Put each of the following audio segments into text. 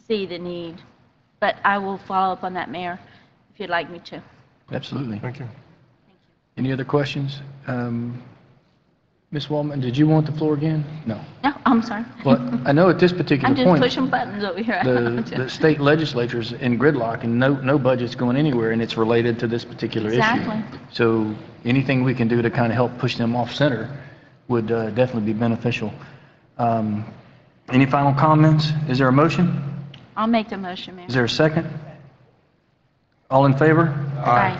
see the need. But I will follow up on that, Mayor, if you'd like me to. Absolutely. Thank you. Any other questions? Ms. Wallman, did you want the floor again? No. No, I'm sorry. Well, I know at this particular I'm just point, pushing buttons over here. the state legislature's in gridlock and no budget's going anywhere, and it's related to this particular Exactly. issue. So anything we can do to kind of help push them off center would definitely be beneficial. Any final comments? Is there a motion? I'll make the motion, Mayor. Is there a second? All in favor? Aye.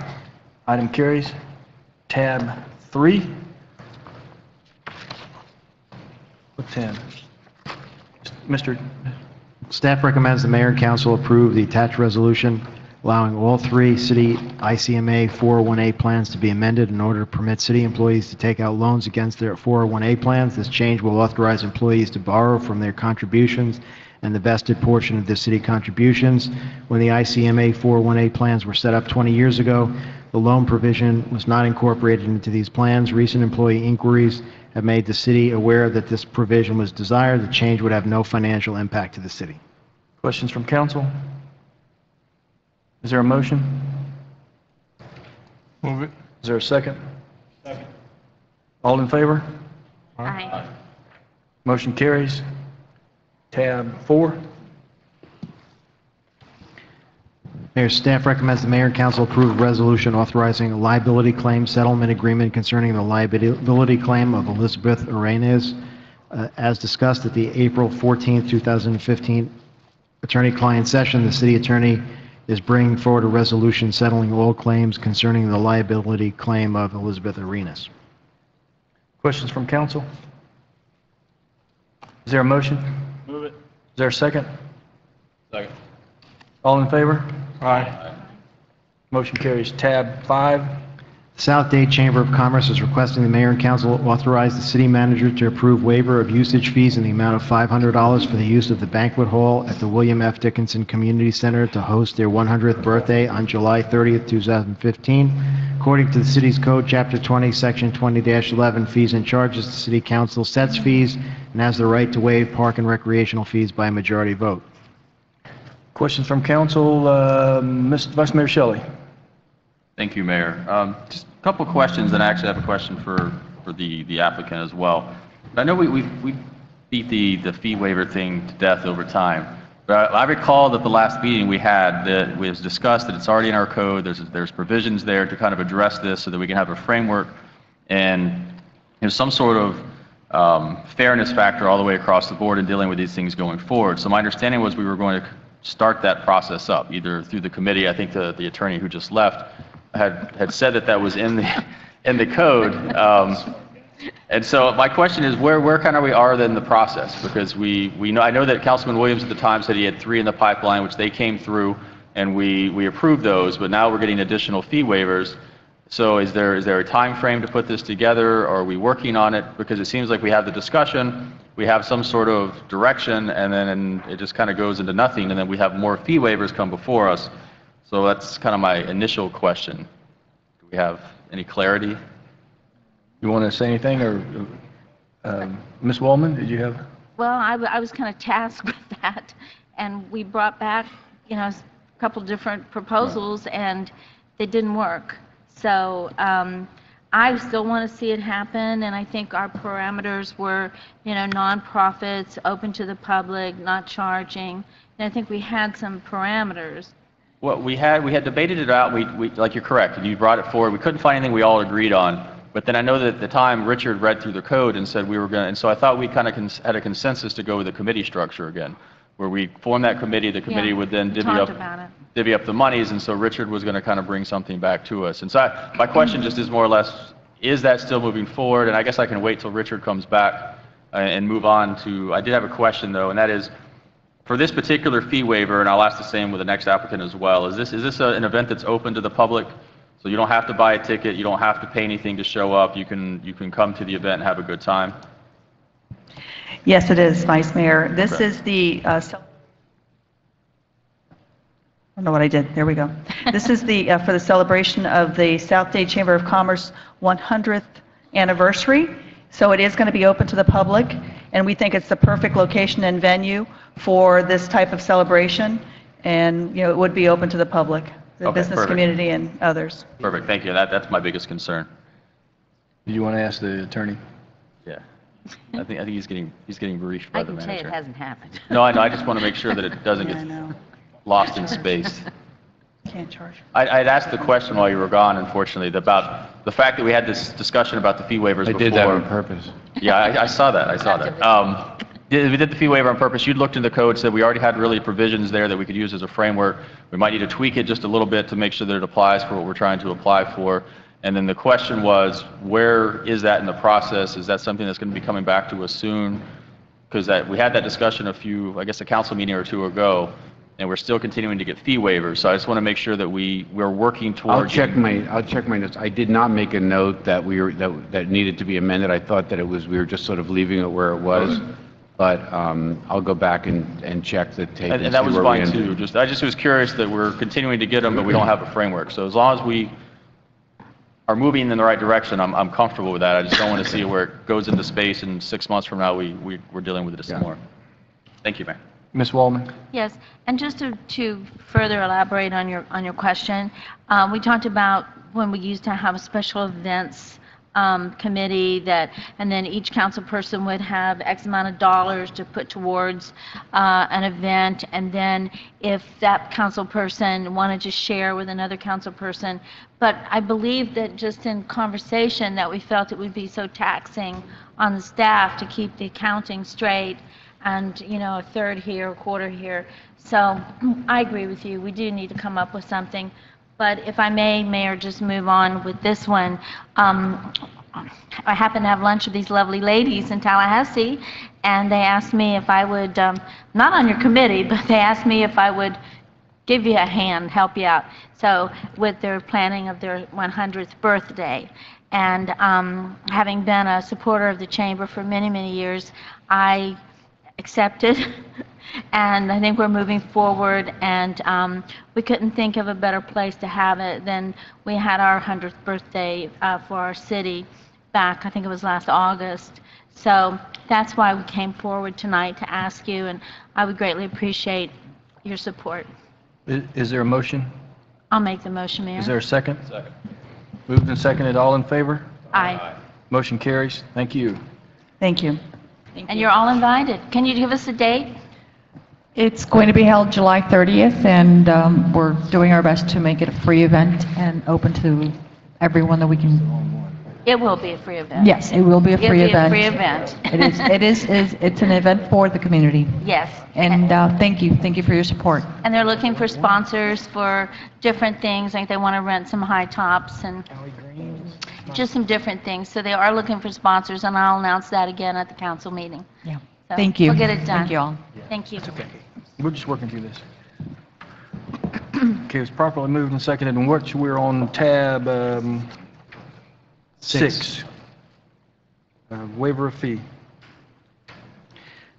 Item carries. Tab 3. What tab? Mr. Staff recommends the mayor and council approve the attached resolution allowing all 3 city ICMA 401A plans to be amended in order to permit city employees to take out loans against their 401A plans. This change will authorize employees to borrow from their contributions and the vested portion of the city contributions. When the ICMA 401A plans were set up 20 years ago, the loan provision was not incorporated into these plans. Recent employee inquiries have made the city aware that this provision was desired. The change would have no financial impact to the city. Questions from council? Is there a motion? Move it. Is there a second? Second. All in favor? Aye. Motion carries. Tab 4. Mayor, staff recommends the mayor and council approve a resolution authorizing a liability claim settlement agreement concerning the liability claim of Elizabeth Arenas. As discussed at the April 14, 2015 attorney-client session, the city attorney is bringing forward a resolution settling all claims concerning the liability claim of Elizabeth Arenas. Questions from council? Is there a motion? Move it. Is there a second? Second. All in favor? Aye. Motion carries. Tab 5. The South Dade Chamber of Commerce is requesting the mayor and council authorize the city manager to approve waiver of usage fees in the amount of $500 for the use of the banquet hall at the William F. Dickinson Community Center to host their 100th birthday on July 30th, 2015. According to the city's code, Chapter 20, Section 20-11, fees and charges, the city council sets fees and has the right to waive park and recreational fees by a majority vote. Questions from council? Mr. Vice Mayor Shelley. Thank you, Mayor. Just a couple of questions, and I actually have a question for the applicant as well. I know we beat the fee waiver thing to death over time, but I recall that the last meeting we had, that it was discussed that it's already in our code. There's provisions there to kind of address this so that we can have a framework and some sort of fairness factor all the way across the board in dealing with these things going forward. So my understanding was we were going to start that process up, either through the committee. I think the attorney who just left had said that was in the code. And so my question is, where kind of we are then in the process? Because we know, I know that Councilman Williams at the time said he had 3 in the pipeline, which they came through, and we approved those, but now we're getting additional fee waivers. So is there a time frame to put this together, or are we working on it? Because it seems like we have the discussion, we have some sort of direction, and then it just kind of goes into nothing, and then we have more fee waivers come before us. So that's kind of my initial question. Do we have any clarity? You want to say anything, or Ms. Wallman, did you have? Well, I was kind of tasked with that, and we brought back, a couple different proposals, and they didn't work. So I still want to see it happen, and I think our parameters were, nonprofits, open to the public, not charging, and I think we had some parameters. Well, we had debated it out. We like, you're correct. You brought it forward. We couldn't find anything we all agreed on. But then I know that at the time Richard read through the code and said we were going to, and so I thought we kind of had a consensus to go with the committee structure again, where we form that committee. The committee would then divvy up the monies, and so Richard was going to kind of bring something back to us. And so my question just is more or less, is that still moving forward? And I guess I can wait till Richard comes back and move on to. I did have a question though, and that is, for this particular fee waiver, and I'll ask the same with the next applicant as well, is this an event that's open to the public? So you don't have to buy a ticket, you don't have to pay anything to show up, you can come to the event and have a good time? Yes, it is, Vice Mayor. This is the, I don't know what I did, there we go. This is the, for the celebration of the South Dade Chamber of Commerce 100th anniversary. So it is going to be open to the public, and we think it's the perfect location and venue for this type of celebration, and, it would be open to the public, the Okay, business perfect. community and others. Perfect, thank you. That's my biggest concern. Do you want to ask the attorney? Yeah. I think he's getting briefed by I the can say manager. it hasn't happened. No, I know, I just want to make sure that it doesn't I get know, lost in space. can't charge. I'd asked the question while you were gone, unfortunately, about the fact that we had this discussion about the fee waivers I before. did that on purpose. Yeah, I saw that, I saw that. We did the fee waiver on purpose. You'd looked in the code, said we already had really provisions there that we could use as a framework. We might need to tweak it just a little bit to make sure that it applies for what we're trying to apply for. And then the question was, where is that in the process? Is that something that's going to be coming back to us soon? Because we had that discussion a council meeting or two ago, and we're still continuing to get fee waivers. So I just want to make sure that we're working toward. I'll check my notes. I did not make a note that that needed to be amended. I thought that we were just sort of leaving it where it was. But I'll go back and check the tape. And that was fine too. I just was curious that we're continuing to get them, but we don't have a framework. So as long as we are moving in the right direction, I'm comfortable with that. I just don't want to see it where it goes into space and 6 months from now we're dealing with it some more. Thank you, Mayor. Ms. Wallman? Yes, and just to further elaborate on your question, we talked about when we used to have a special events committee and then each council person would have X amount of dollars to put towards an event, and then if that council person wanted to share with another council person. But I believe that just in conversation that we felt it would be so taxing on the staff to keep the accounting straight and, a third here, a quarter here. So I agree with you. We do need to come up with something. But if I may, Mayor, just move on with this one. I happened to have lunch with these lovely ladies in Tallahassee, and they asked me if I would, not on your committee, but they asked me if I would give you a hand, help you out. So with their planning of their 100th birthday. And having been a supporter of the Chamber for many, many years, I accepted. And I think we're moving forward, and we couldn't think of a better place to have it than we had our 100th birthday for our city back, I think it was last August. So that's why we came forward tonight to ask you, and I would greatly appreciate your support. Is there a motion? I'll make the motion, Mayor. Is there a second? Second. Moved and seconded, all in favor? Aye. Motion carries. Thank you. Thank you. And you're all invited. Can you give us a date? It's going to be held July 30th, and we're doing our best to make it a free event and open to everyone that we can. It will be a free event. Yes, it will be a free event. It'll be a free event. It's an event for the community. Yes. And thank you for your support. And they're looking for sponsors for different things, like they want to rent some high tops and just some different things. So they are looking for sponsors, and I'll announce that again at the council meeting. Yeah. So Thank you. We'll get it done. Thank you all. Thank you. We're just working through this. Okay, it's properly moved and seconded, and we're on tab 6. Waiver of fee.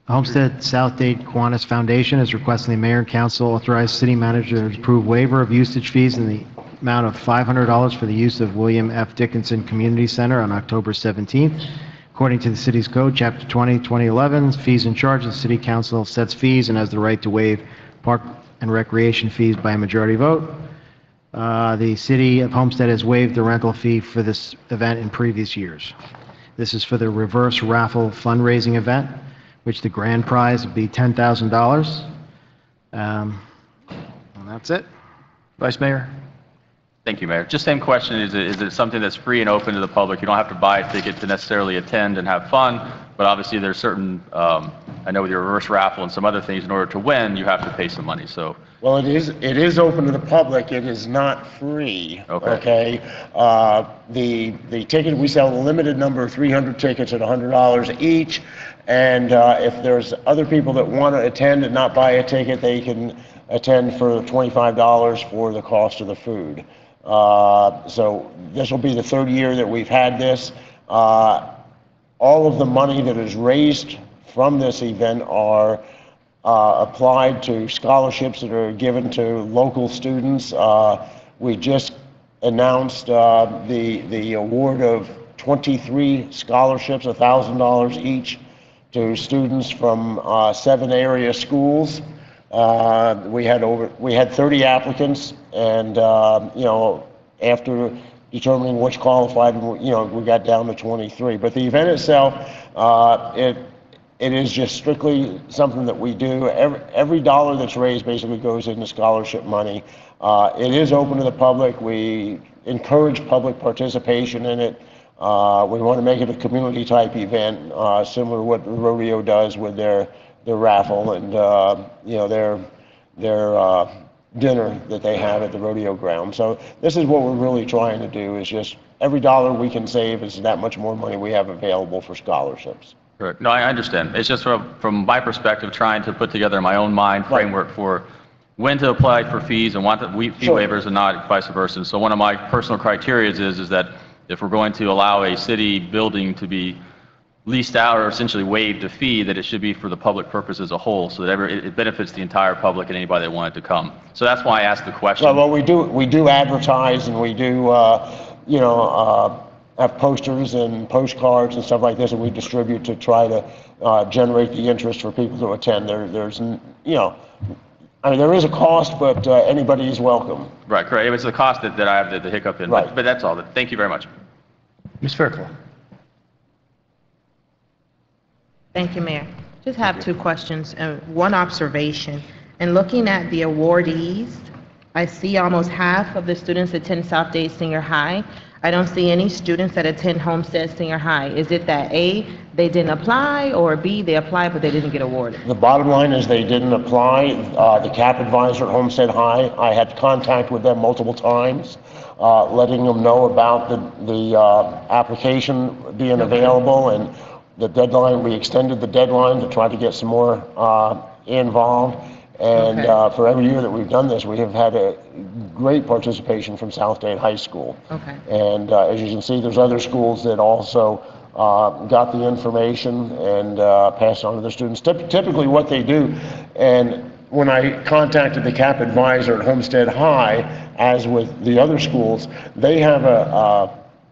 The Homestead Southdale Kiwanis Foundation is requesting the mayor and council authorize city manager to approve waiver of usage fees in the amount of $500 for the use of William F. Dickinson Community Center on October 17th. According to the city's code, Chapter 20, 2011, fees and charges, the city council sets fees and has the right to waive park and recreation fees by a majority vote. The city of Homestead has waived the rental fee for this event in previous years. This is for the reverse raffle fundraising event, which the grand prize would be $10,000. And that's it. Vice Mayor? Thank you, Mayor. Just same question, is it something that's free and open to the public? You don't have to buy a ticket to necessarily attend and have fun, but obviously there's certain, I know with your reverse raffle and some other things, in order to win, you have to pay some money, so. Well, it is open to the public. It is not free. Okay. The ticket, we sell a limited number of 300 tickets at $100 each, and if there's other people that want to attend and not buy a ticket, they can attend for $25 for the cost of the food. So this will be the third year that we've had this. All of the money that is raised from this event are applied to scholarships that are given to local students. We just announced the award of 23 scholarships, $1,000 each, to students from 7 area schools. We had 30 applicants, and after determining which qualified, we got down to 23. But the event itself, it is just strictly something that we do. Every dollar that's raised basically goes into scholarship money. It is open to the public. We encourage public participation in it. We want to make it a community type event, similar to what the rodeo does with their raffle and their dinner that they have at the rodeo ground. So this is what we're really trying to do, is just every dollar we can save is that much more money we have available for scholarships. Correct. No, I understand. It's just from my perspective, trying to put together in my own mind framework for when to apply for fees and want the fee waivers and not vice versa. So one of my personal criteria is that if we're going to allow a city building to be leased out or essentially waived a fee, that it should be for the public purpose as a whole, so that it benefits the entire public and anybody that wanted to come. So that's why I asked the question. Well, we do advertise, and we do have posters and postcards and stuff like this that we distribute to try to generate the interest for people to attend. There is a cost, but anybody is welcome. Right, correct. It was the cost that I have the hiccup in, Right. but that's all. Thank you very much. Ms. Fairclough? Thank you, Mayor. Just have 2 questions and 1 observation. In looking at the awardees, I see almost half of the students attend South Dade Senior High. I don't see any students that attend Homestead Senior High. Is it that A, they didn't apply, or B, they applied but they didn't get awarded? The bottom line is they didn't apply. The CAP advisor at Homestead High, I had contact with them multiple times, letting them know about the application being available, and the deadline. We extended the deadline to try to get some more involved. And for every year that we've done this, we have had a great participation from South Dade High School. Okay. And as you can see, there's other schools that also got the information and passed on to their students. Typically what they do, and when I contacted the CAP advisor at Homestead High, as with the other schools, they have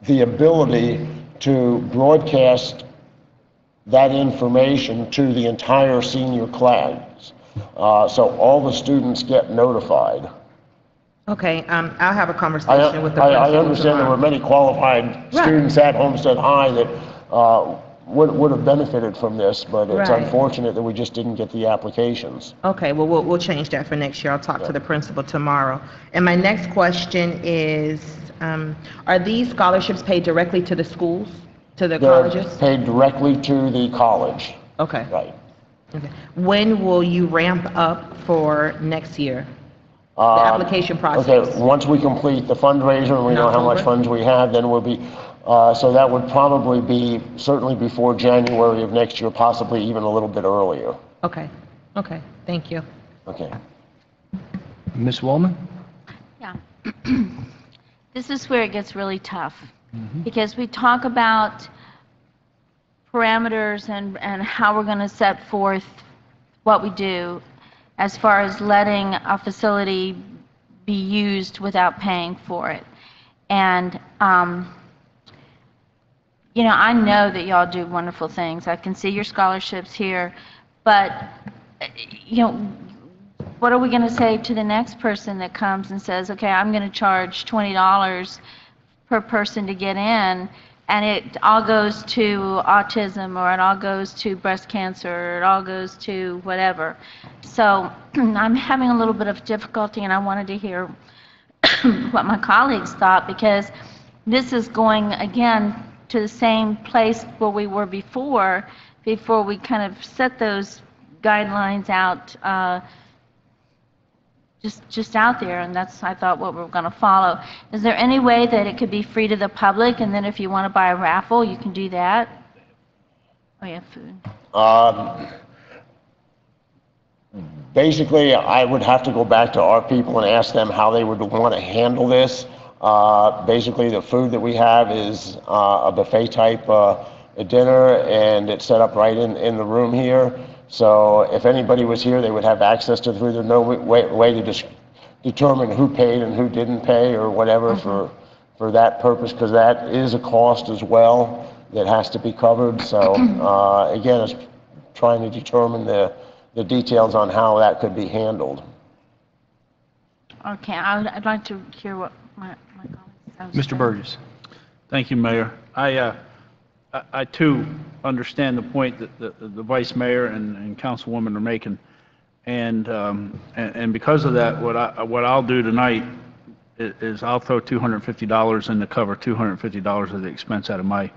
the ability to broadcast that information to the entire senior class. So all the students get notified. Okay, I'll have a conversation with the principal I understand there were many qualified students at Homestead High that would have benefited from this, but it's unfortunate that we just didn't get the applications. Okay, well, we'll change that for next year. I'll talk to the principal tomorrow. And my next question is, are these scholarships paid directly to the schools, to the colleges? They're paid directly to the college. Okay. Right. Okay. When will you ramp up for next year? The application process? Okay, once we complete the fundraiser and we know how much funds we have, then we'll be, so that would probably be certainly before January of next year, possibly even a little bit earlier. Okay, okay, thank you. Okay. Ms. Wallman? Yeah. This is where it gets really tough, because we talk about parameters and how we're going to set forth what we do as far as letting a facility be used without paying for it. And, you know, I know that y'all do wonderful things. I can see your scholarships here, but, you know, what are we going to say to the next person that comes and says, okay, I'm going to charge $20 per person to get in, and it all goes to autism, or it all goes to breast cancer, or it all goes to whatever. So I'm having a little bit of difficulty, and I wanted to hear what my colleagues thought, because this is going, again, to the same place where we were before we kind of set those guidelines out, just out there, and that's, I thought, what we're going to follow. Is there any way that it could be free to the public, and then if you want to buy a raffle, you can do that? Oh, yeah, food. Basically, I would have to go back to our people and ask them how they would want to handle this. Basically, the food that we have is a buffet type dinner, and it's set up right in the room here. So if anybody was here, they would have access to the food. There's no way to determine who paid and who didn't pay or whatever for that purpose, because that is a cost as well that has to be covered. So again, it's trying to determine the details on how that could be handled. Okay, I'd like to hear what my colleagues have to say. Mr. Burgess. Thank you, Mayor. I too understand the point that the Vice Mayor and Councilwoman are making. And because of that, what I'll do tonight is I'll throw $250 in to cover $250 of the expense out of my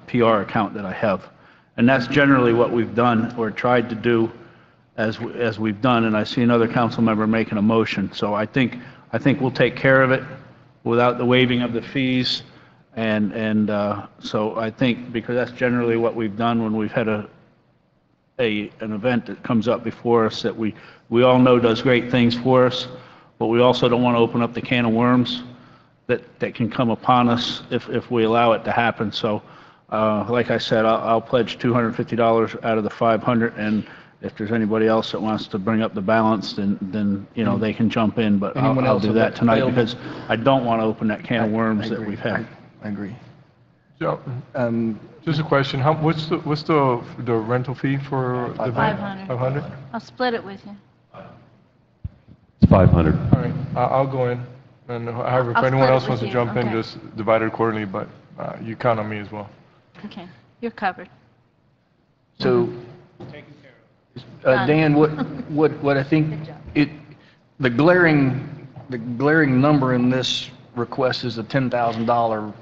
PR account that I have. And that's generally what we've done or tried to do as we've done. And I see another council member making a motion. So I think we'll take care of it without the waiving of the fees. And so I think because that's generally what we've done when we've had an event that comes up before us that we all know does great things for us, but we also don't want to open up the can of worms that can come upon us if we allow it to happen. So like I said, I'll pledge $250 out of the 500, and if there's anybody else that wants to bring up the balance, then you know, they can jump in, but I'll do that tonight because I don't want to open that can of worms that we've had. I agree. Joe, just a question. What's the rental fee for the event? 500. 500? I'll split it with you. It's 500. All right, I'll go in. And however, if I'll anyone split it else with wants to you. jump in, Okay. just divide it accordingly, but you count on me as well. Okay, you're covered. So, Dan, what I think the glaring number in this request is a $10,000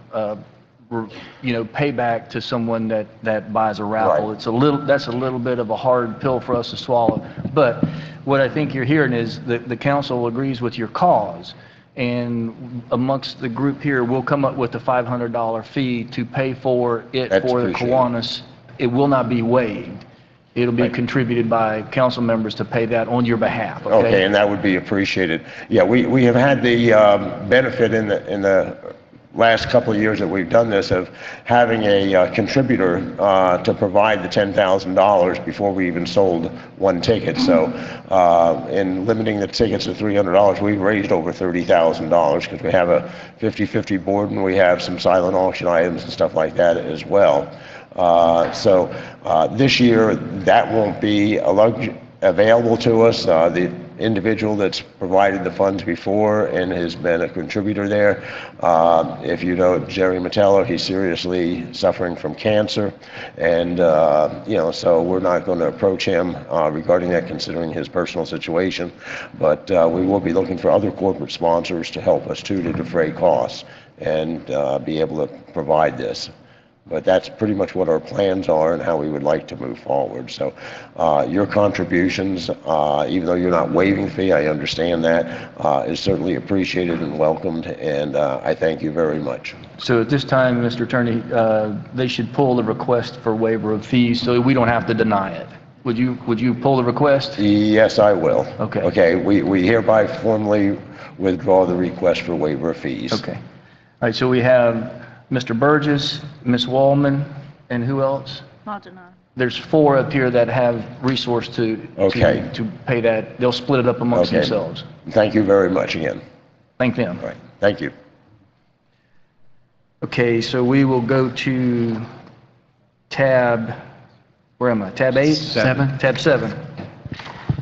payback to someone that buys a raffle. Right. That's a little bit of a hard pill for us to swallow. But what I think you're hearing is that the council agrees with your cause. And amongst the group here, we'll come up with a $500 fee to pay for it That's for the appreciated. Kiwanis. It will not be waived. It'll be contributed by council members to pay that on your behalf, okay? Okay, and that would be appreciated. Yeah, we have had the benefit in the last couple of years that we've done this of having a contributor to provide the $10,000 before we even sold one ticket. So in limiting the tickets to $300, we've raised over $30,000 because we have a 50/50 board and we have some silent auction items and stuff like that as well. So this year, that won't be available to us. The individual that's provided the funds before and has been a contributor there, if you know Jerry Metello, he's seriously suffering from cancer. And, so we're not going to approach him regarding that, considering his personal situation. But we will be looking for other corporate sponsors to help us, too, to defray costs and be able to provide this. But that's pretty much what our plans are and how we would like to move forward. So your contributions, even though you're not waiving fee, I understand that, is certainly appreciated and welcomed, and I thank you very much. So at this time, Mr. Attorney, they should pull the request for waiver of fees so we don't have to deny it. Would you pull the request? Yes, I will. Okay. Okay, we hereby formally withdraw the request for waiver of fees. Okay. All right, so we have Mr. Burgess, Ms. Wallman, and who else? Maldonado. There's 4 up here that have resource to pay that. They'll split it up amongst themselves. Thank you very much again. Thank them. All right, thank you. Okay, so we will go to where am I? Tab 8? 7. Tab 7.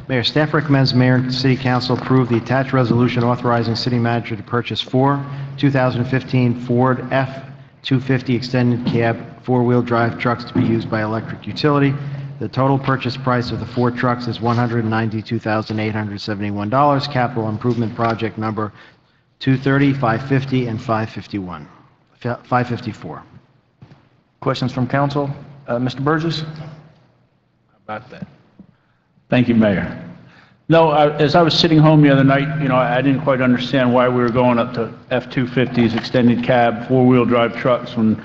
Mayor, staff recommends the mayor and city council approve the attached resolution authorizing city manager to purchase 4 2015 Ford F-250 extended cab four-wheel drive trucks to be used by electric utility. The total purchase price of the 4 trucks is $192,871. Capital improvement project number 230, 550, and 554. Questions from council? Mr. Burgess? About that. Thank you, Mayor. No, as I was sitting home the other night, I didn't quite understand why we were going up to F-250s, extended cab, four-wheel drive trucks, when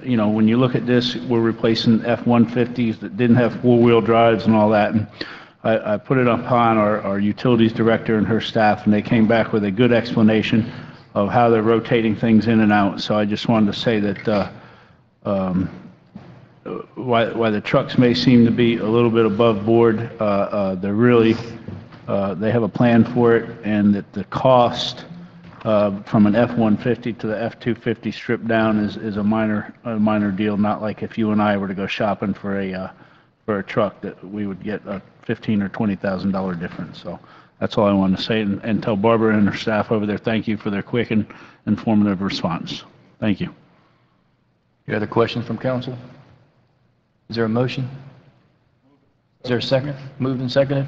you look at this, we're replacing F-150s that didn't have four-wheel drives and all that. And I put it upon our utilities director and her staff, and they came back with a good explanation of how they're rotating things in and out. So I just wanted to say that why the trucks may seem to be a little bit above board, they're really, they have a plan for it, and that the cost from an F-150 to the F-250 stripped down is a minor deal, not like if you and I were to go shopping for for a truck, that we would get a $15,000 or $20,000 difference. So that's all I wanted to say, and tell Barbara and her staff over there, thank you for their quick and informative response. Thank you. Any other questions from council? Is there a motion? Is there a second? Moved and seconded?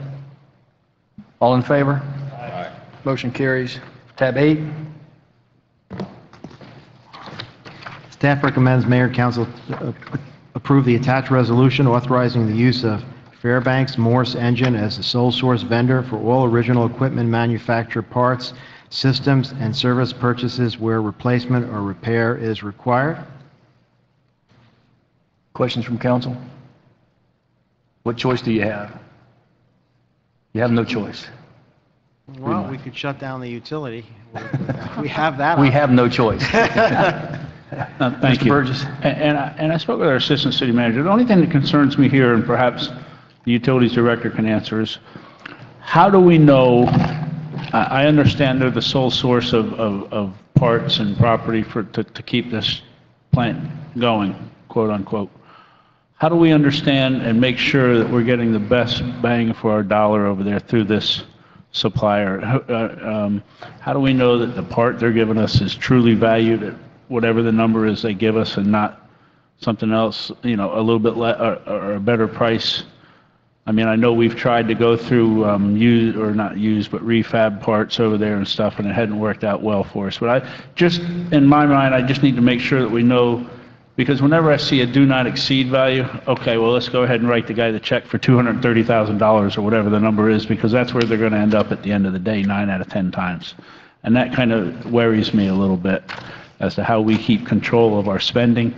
All in favor? Aye. Motion carries. Tab 8. Staff recommends Mayor and Council approve the attached resolution authorizing the use of Fairbanks Morse Engine as the sole source vendor for all original equipment manufacturer parts, systems, and service purchases where replacement or repair is required. Questions from council? What choice do you have? You have no choice. Well, we could shut down the utility. We have that. We have no choice. Thank Mr. you. Burgess. And I spoke with our assistant city manager. The only thing that concerns me here, and perhaps the utilities director can answer, is how do we know, I understand they're the sole source of parts and property to keep this plant going, quote unquote. How do we understand and make sure that we're getting the best bang for our dollar over there through this supplier? How do we know that the part they're giving us is truly valued at whatever the number is they give us and not something else, you know, a little bit or a better price? I mean, I know we've tried to go through used, or not used, but refab parts over there and stuff, and it hadn't worked out well for us. But I just, in my mind, I just need to make sure that we know, because whenever I see a do not exceed value, okay, well, let's go ahead and write the guy the check for $230,000 or whatever the number is, because that's where they're going to end up at the end of the day, 9 out of 10 times. And that kind of worries me a little bit as to how we keep control of our spending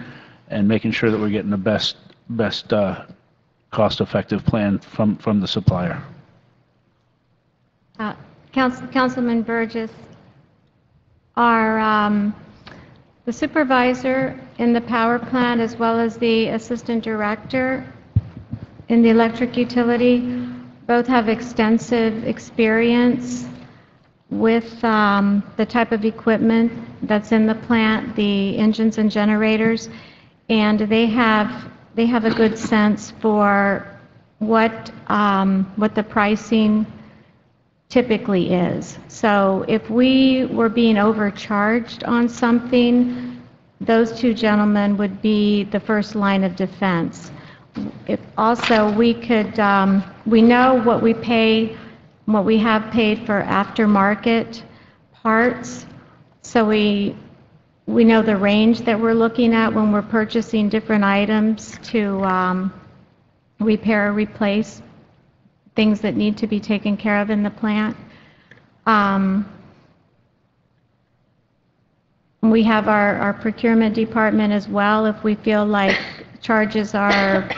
and making sure that we're getting the best cost-effective plan from the supplier. Councilman Burgess, our the supervisor in the power plant, as well as the assistant director in the electric utility, both have extensive experience with the type of equipment that's in the plant, the engines and generators, and they have a good sense for what the pricing typically is. So if we were being overcharged on something, those two gentlemen would be the first line of defense. If also we could, we know what we pay, what we have paid for aftermarket parts, so we know the range that we're looking at when we're purchasing different items to repair or replace things that need to be taken care of in the plant. We have our procurement department as well. If we feel like charges are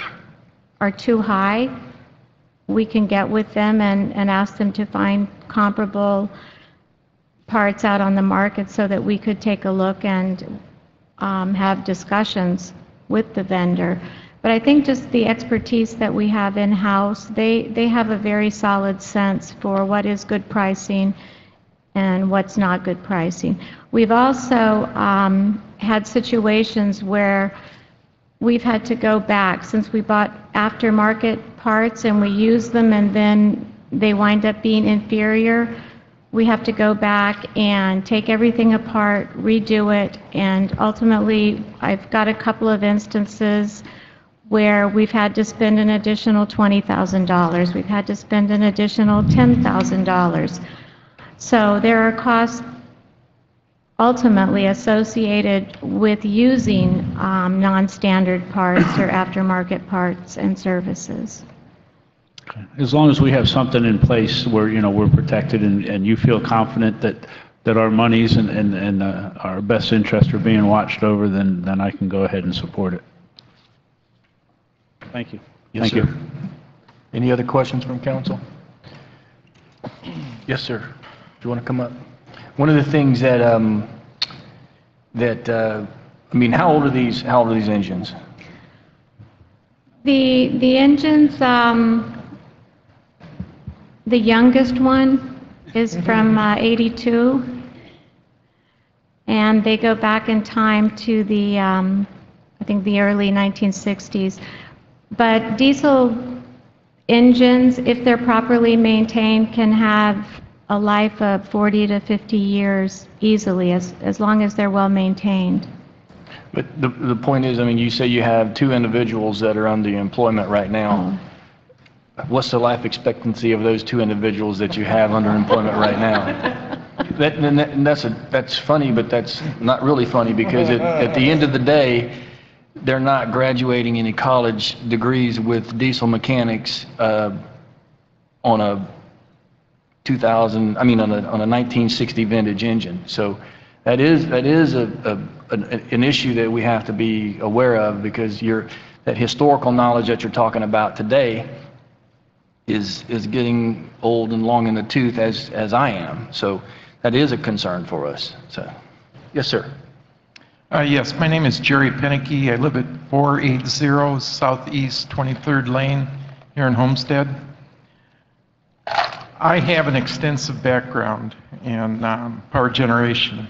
too high, we can get with them and ask them to find comparable parts out on the market so that we could take a look and have discussions with the vendor. But I think just the expertise that we have in-house, they have a very solid sense for what is good pricing and what's not good pricing. We've also had situations where we've had to go back, since we bought aftermarket parts and we use them and then they wind up being inferior. We have to go back and take everything apart, redo it, and ultimately I've got a couple of instances where we've had to spend an additional $20,000. We've had to spend an additional $10,000. So there are costs ultimately associated with using non-standard parts or aftermarket parts and services. Okay. As long as we have something in place where, you know, we're protected and you feel confident that our monies and our best interests are being watched over, then I can go ahead and support it. Thank you. Yes, Thank sir. you. Any other questions from council? Yes, sir. Do you want to come up? One of the things that, I mean, how old are these engines? The engines, the youngest one is from 82, and they go back in time to the, I think the early 1960s. But diesel engines, if they're properly maintained, can have a life of 40 to 50 years easily, as long as they're well maintained. But the point is, I mean, you say you have 2 individuals that are under employment right now. What's the life expectancy of those 2 individuals that you have under employment right now? That's funny, but that's not really funny, because at the end of the day, they're not graduating any college degrees with diesel mechanics on a 1960 vintage engine. So that is an issue that we have to be aware of, because that historical knowledge that you're talking about today is getting old and long in the tooth, as I am. So that is a concern for us. So, yes, sir. Yes, my name is Jerry Penicky. I live at 480 Southeast 23rd Lane here in Homestead. I have an extensive background in power generation,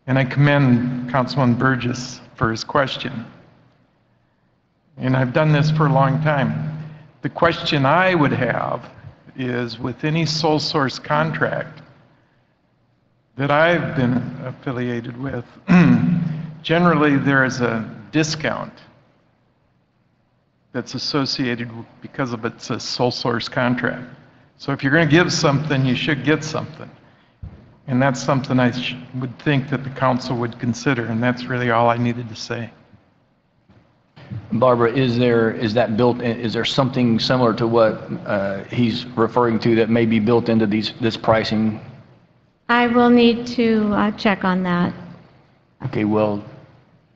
and I commend Councilman Burgess for his question. And I've done this for a long time. The question I would have is, with any sole source contract that I've been affiliated with, generally there is a discount that's associated because of it's a sole source contract. So if you're going to give something, you should get something. And that's something I would think that the council would consider, and that's really all I needed to say. Barbara, is there something similar to what he's referring to that may be built into this pricing? I will need to check on that. Okay, well,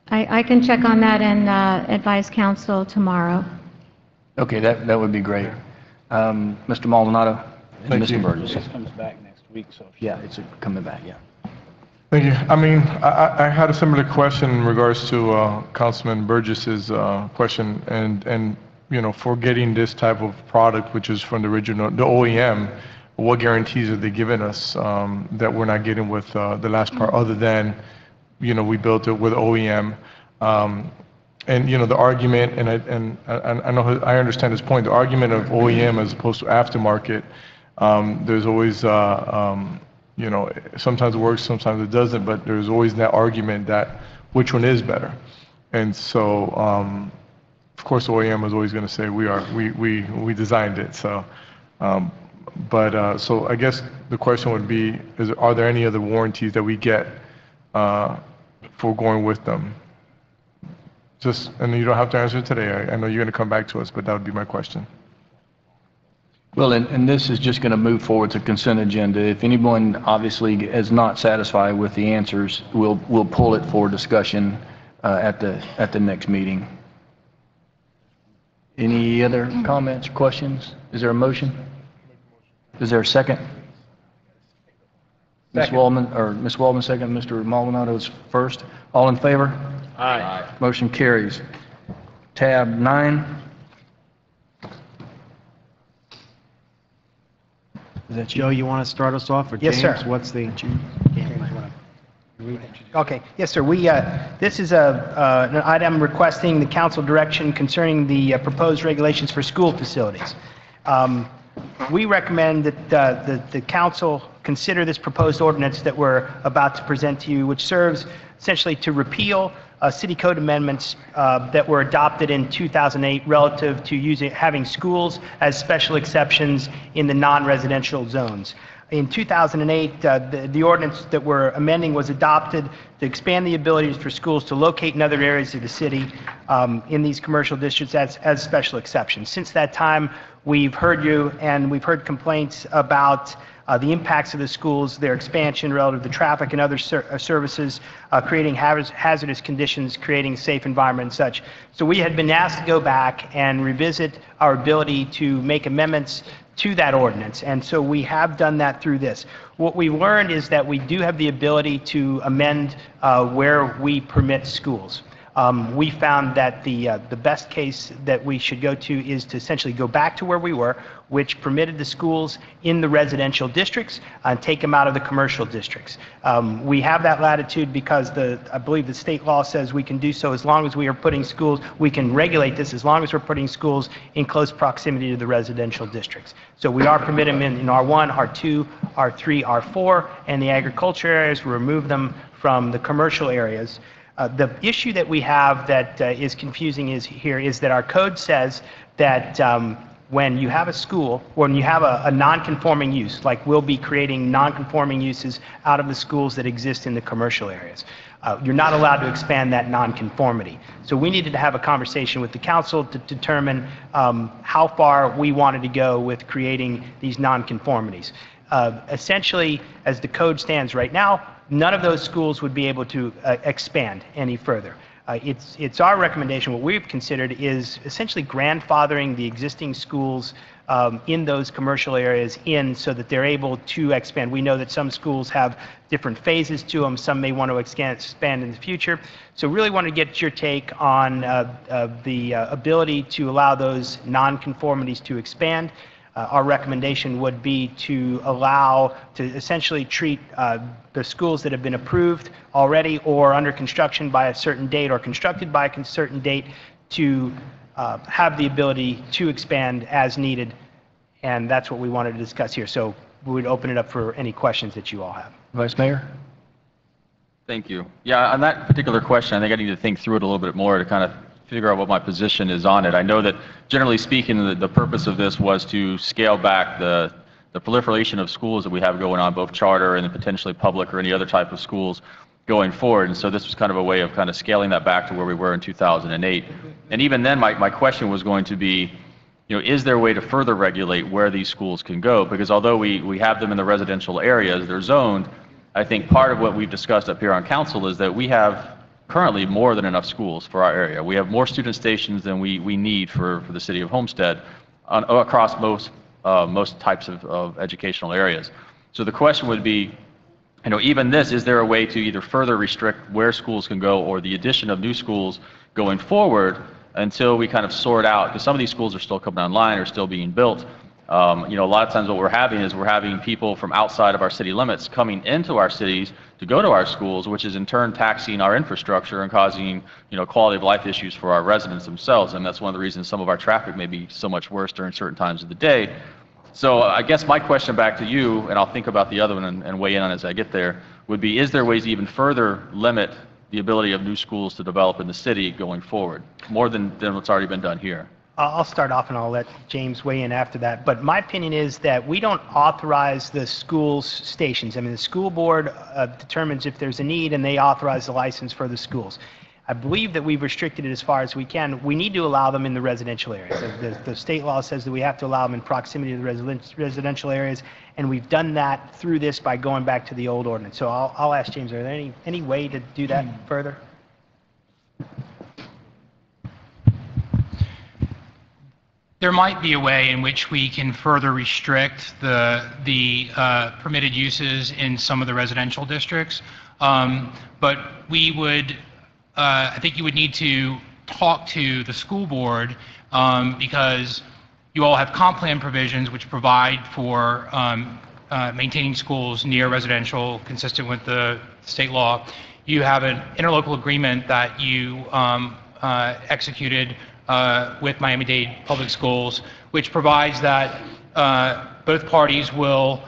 I can check on that and advise council tomorrow. okay, that would be great. Mr. Maldonado and Mr. Burgess. This comes back next week, so. Yeah, it's coming back, yeah. Thank you. I mean, I had a similar question in regards to Councilman Burgess's question, and you know, for getting this type of product, which is from the OEM, what guarantees are they giving us that we're not getting with the last part, other than, you know, we built it with OEM? And you know, the argument, and I know I understand this point, the argument of OEM as opposed to aftermarket, there's always you know, sometimes it works, sometimes it doesn't, but there's always that argument that which one is better. And so, of course, OEM is always going to say we designed it. So, so I guess the question would be: are there any other warranties that we get for going with them? And you don't have to answer today. I know you're going to come back to us, but that would be my question. Well, and this is just going to move forward to consent agenda. If anyone obviously is not satisfied with the answers, we'll pull it for discussion at the next meeting. Any other comments or questions? Is there a motion? Is there a second? Ms. Waldman second, Mr. Maldonado's first. All in favor? Aye. Motion carries. Tab 9. Is that Joe, you want to start us off, or Yes, James? sir. What's the... Okay, yes, sir. This is an item requesting the council direction concerning the proposed regulations for school facilities. We recommend that the council consider this proposed ordinance that we're about to present to you, which serves essentially to repeal city code amendments that were adopted in 2008 relative to having schools as special exceptions in the non-residential zones. In 2008, the ordinance that we're amending was adopted to expand the abilities for schools to locate in other areas of the city in these commercial districts as special exceptions. Since that time, we've heard you, and we've heard complaints about the impacts of the schools, their expansion relative to traffic and other services, creating hazardous conditions, creating a safe environment and such. So we had been asked to go back and revisit our ability to make amendments to that ordinance, and so we have done that through this. What we learned is that we do have the ability to amend where we permit schools. We found that the best case that we should go to is to essentially go back to where we were, which permitted the schools in the residential districts and take them out of the commercial districts. We have that latitude because I believe the state law says we can do so as long as we are putting schools, we can regulate this as long as we're putting schools in close proximity to the residential districts. So we are permitting them in R1, R2, R3, R4, and the agriculture areas. We remove them from the commercial areas. The issue that we have that is confusing is that our code says that when you have a school, when you have a non-conforming use, like we'll be creating non-conforming uses out of the schools that exist in the commercial areas, you're not allowed to expand that non-conformity. So we needed to have a conversation with the council to determine how far we wanted to go with creating these non-conformities. Essentially, as the code stands right now, none of those schools would be able to expand any further. It's our recommendation, what we've considered is essentially grandfathering the existing schools in those commercial areas in so that they're able to expand. We know that some schools have different phases to them. Some may want to expand in the future. So really want to get your take on the ability to allow those non-conformities to expand. Our recommendation would be to allow, to essentially treat the schools that have been approved already or under construction by a certain date or constructed by a certain date to have the ability to expand as needed. And that's what we wanted to discuss here. So we would open it up for any questions that you all have. Vice Mayor? Thank you. Yeah, on that particular question, I think I need to think through it a little bit more to kind of figure out what my position is on it. I know that generally speaking, the purpose of this was to scale back the proliferation of schools that we have going on, both charter and potentially public or any other type of schools going forward. And so this was kind of a way of kind of scaling that back to where we were in 2008. And even then, my question was going to be, is there a way to further regulate where these schools can go? Because although we have them in the residential areas, they're zoned, I think part of what we've discussed up here on council is that we have currently more than enough schools for our area. We have more student stations than we need for the city of Homestead across most types of educational areas. So the question would be, even this, is there a way to either further restrict where schools can go or the addition of new schools going forward until we kind of sort out, because some of these schools are still coming online or still being built. A lot of times what we're having people from outside of our city limits coming into our cities to go to our schools, which is in turn taxing our infrastructure and causing, quality of life issues for our residents themselves. And that's one of the reasons some of our traffic may be so much worse during certain times of the day. So I guess my question back to you, and I'll think about the other one and weigh in on it as I get there, would be, is there ways to even further limit the ability of new schools to develop in the city going forward, more than what's already been done here? I'll start off and I'll let James weigh in after that. But my opinion is that we don't authorize the school's stations. I mean, the school board determines if there's a need and they authorize the license for the schools. I believe that we've restricted it as far as we can. We need to allow them in the residential areas. The state law says that we have to allow them in proximity to the residential areas, and we've done that through this by going back to the old ordinance. So I'll ask James, are there any way to do that further? There might be a way in which we can further restrict the permitted uses in some of the residential districts, but we would, I think you would need to talk to the school board because you all have comp plan provisions which provide for maintaining schools near residential consistent with the state law. You have an interlocal agreement that you executed with Miami-Dade Public Schools, which provides that both parties will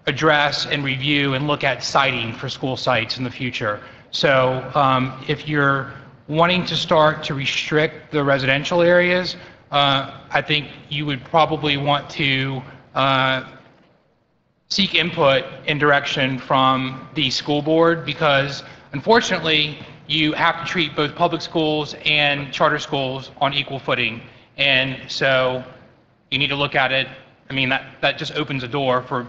address and review and look at siting for school sites in the future. So if you're wanting to start to restrict the residential areas, I think you would probably want to seek input and direction from the school board because, unfortunately, you have to treat both public schools and charter schools on equal footing. And so you need to look at it. I mean, that just opens a door for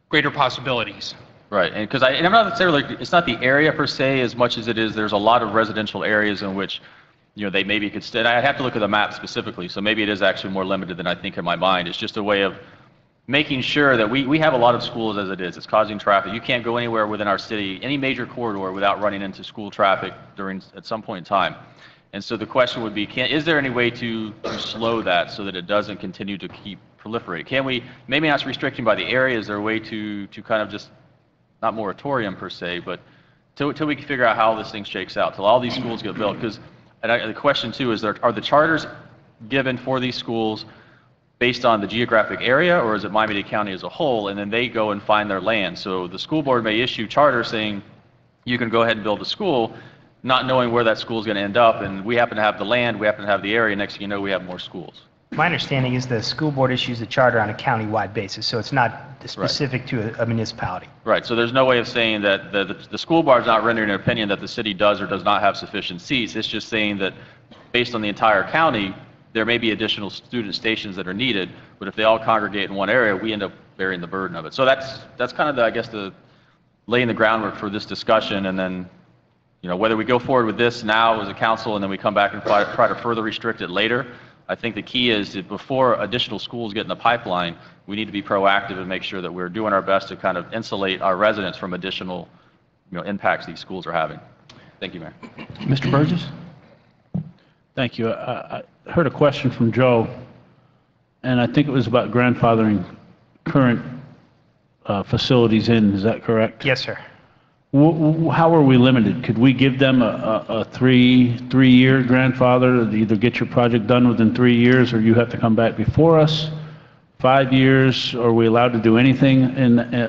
greater possibilities. Right, and because I'm not necessarily, it's not the area per se as much as it is, there's a lot of residential areas in which, they maybe could stay. I'd have to look at the map specifically, so maybe it is actually more limited than I think in my mind. It's just a way of, making sure that we have a lot of schools as it is. It's causing traffic. You can't go anywhere within our city, any major corridor, without running into school traffic at some point in time. And so the question would be, is there any way to slow that so that it doesn't continue to keep proliferate? Can we, maybe not restricting by the area, is there a way to kind of just, not moratorium per se, but till we can figure out how this thing shakes out, till all these schools get built? Because the question too is, are the charters given for these schools based on the geographic area, or is it Miami-Dade County as a whole, and then they go and find their land? So the school board may issue charters saying, you can go ahead and build a school, not knowing where that school is going to end up, and we happen to have the land, we happen to have the area, next thing you know, we have more schools. My understanding is the school board issues a charter on a county-wide basis, so it's not specific to a municipality. Right, so there's no way of saying that the school board is not rendering an opinion that the city does or does not have sufficient seats. It's just saying that based on the entire county, there may be additional student stations that are needed, but if they all congregate in one area, we end up bearing the burden of it. So that's kind of, I guess, the laying the groundwork for this discussion, and then, you know, whether we go forward with this now as a council and then we come back and try to further restrict it later. I think the key is that before additional schools get in the pipeline, we need to be proactive and make sure that we're doing our best to kind of insulate our residents from additional, you know, impacts these schools are having. Thank you, Mayor. Mr. Burgess? Thank you. I heard a question from Joe, and I think it was about grandfathering current facilities in. Is that correct? Yes, sir. How are we limited? Could we give them a three-year grandfather to either get your project done within 3 years, or you have to come back before us? 5 years? Are we allowed to do anything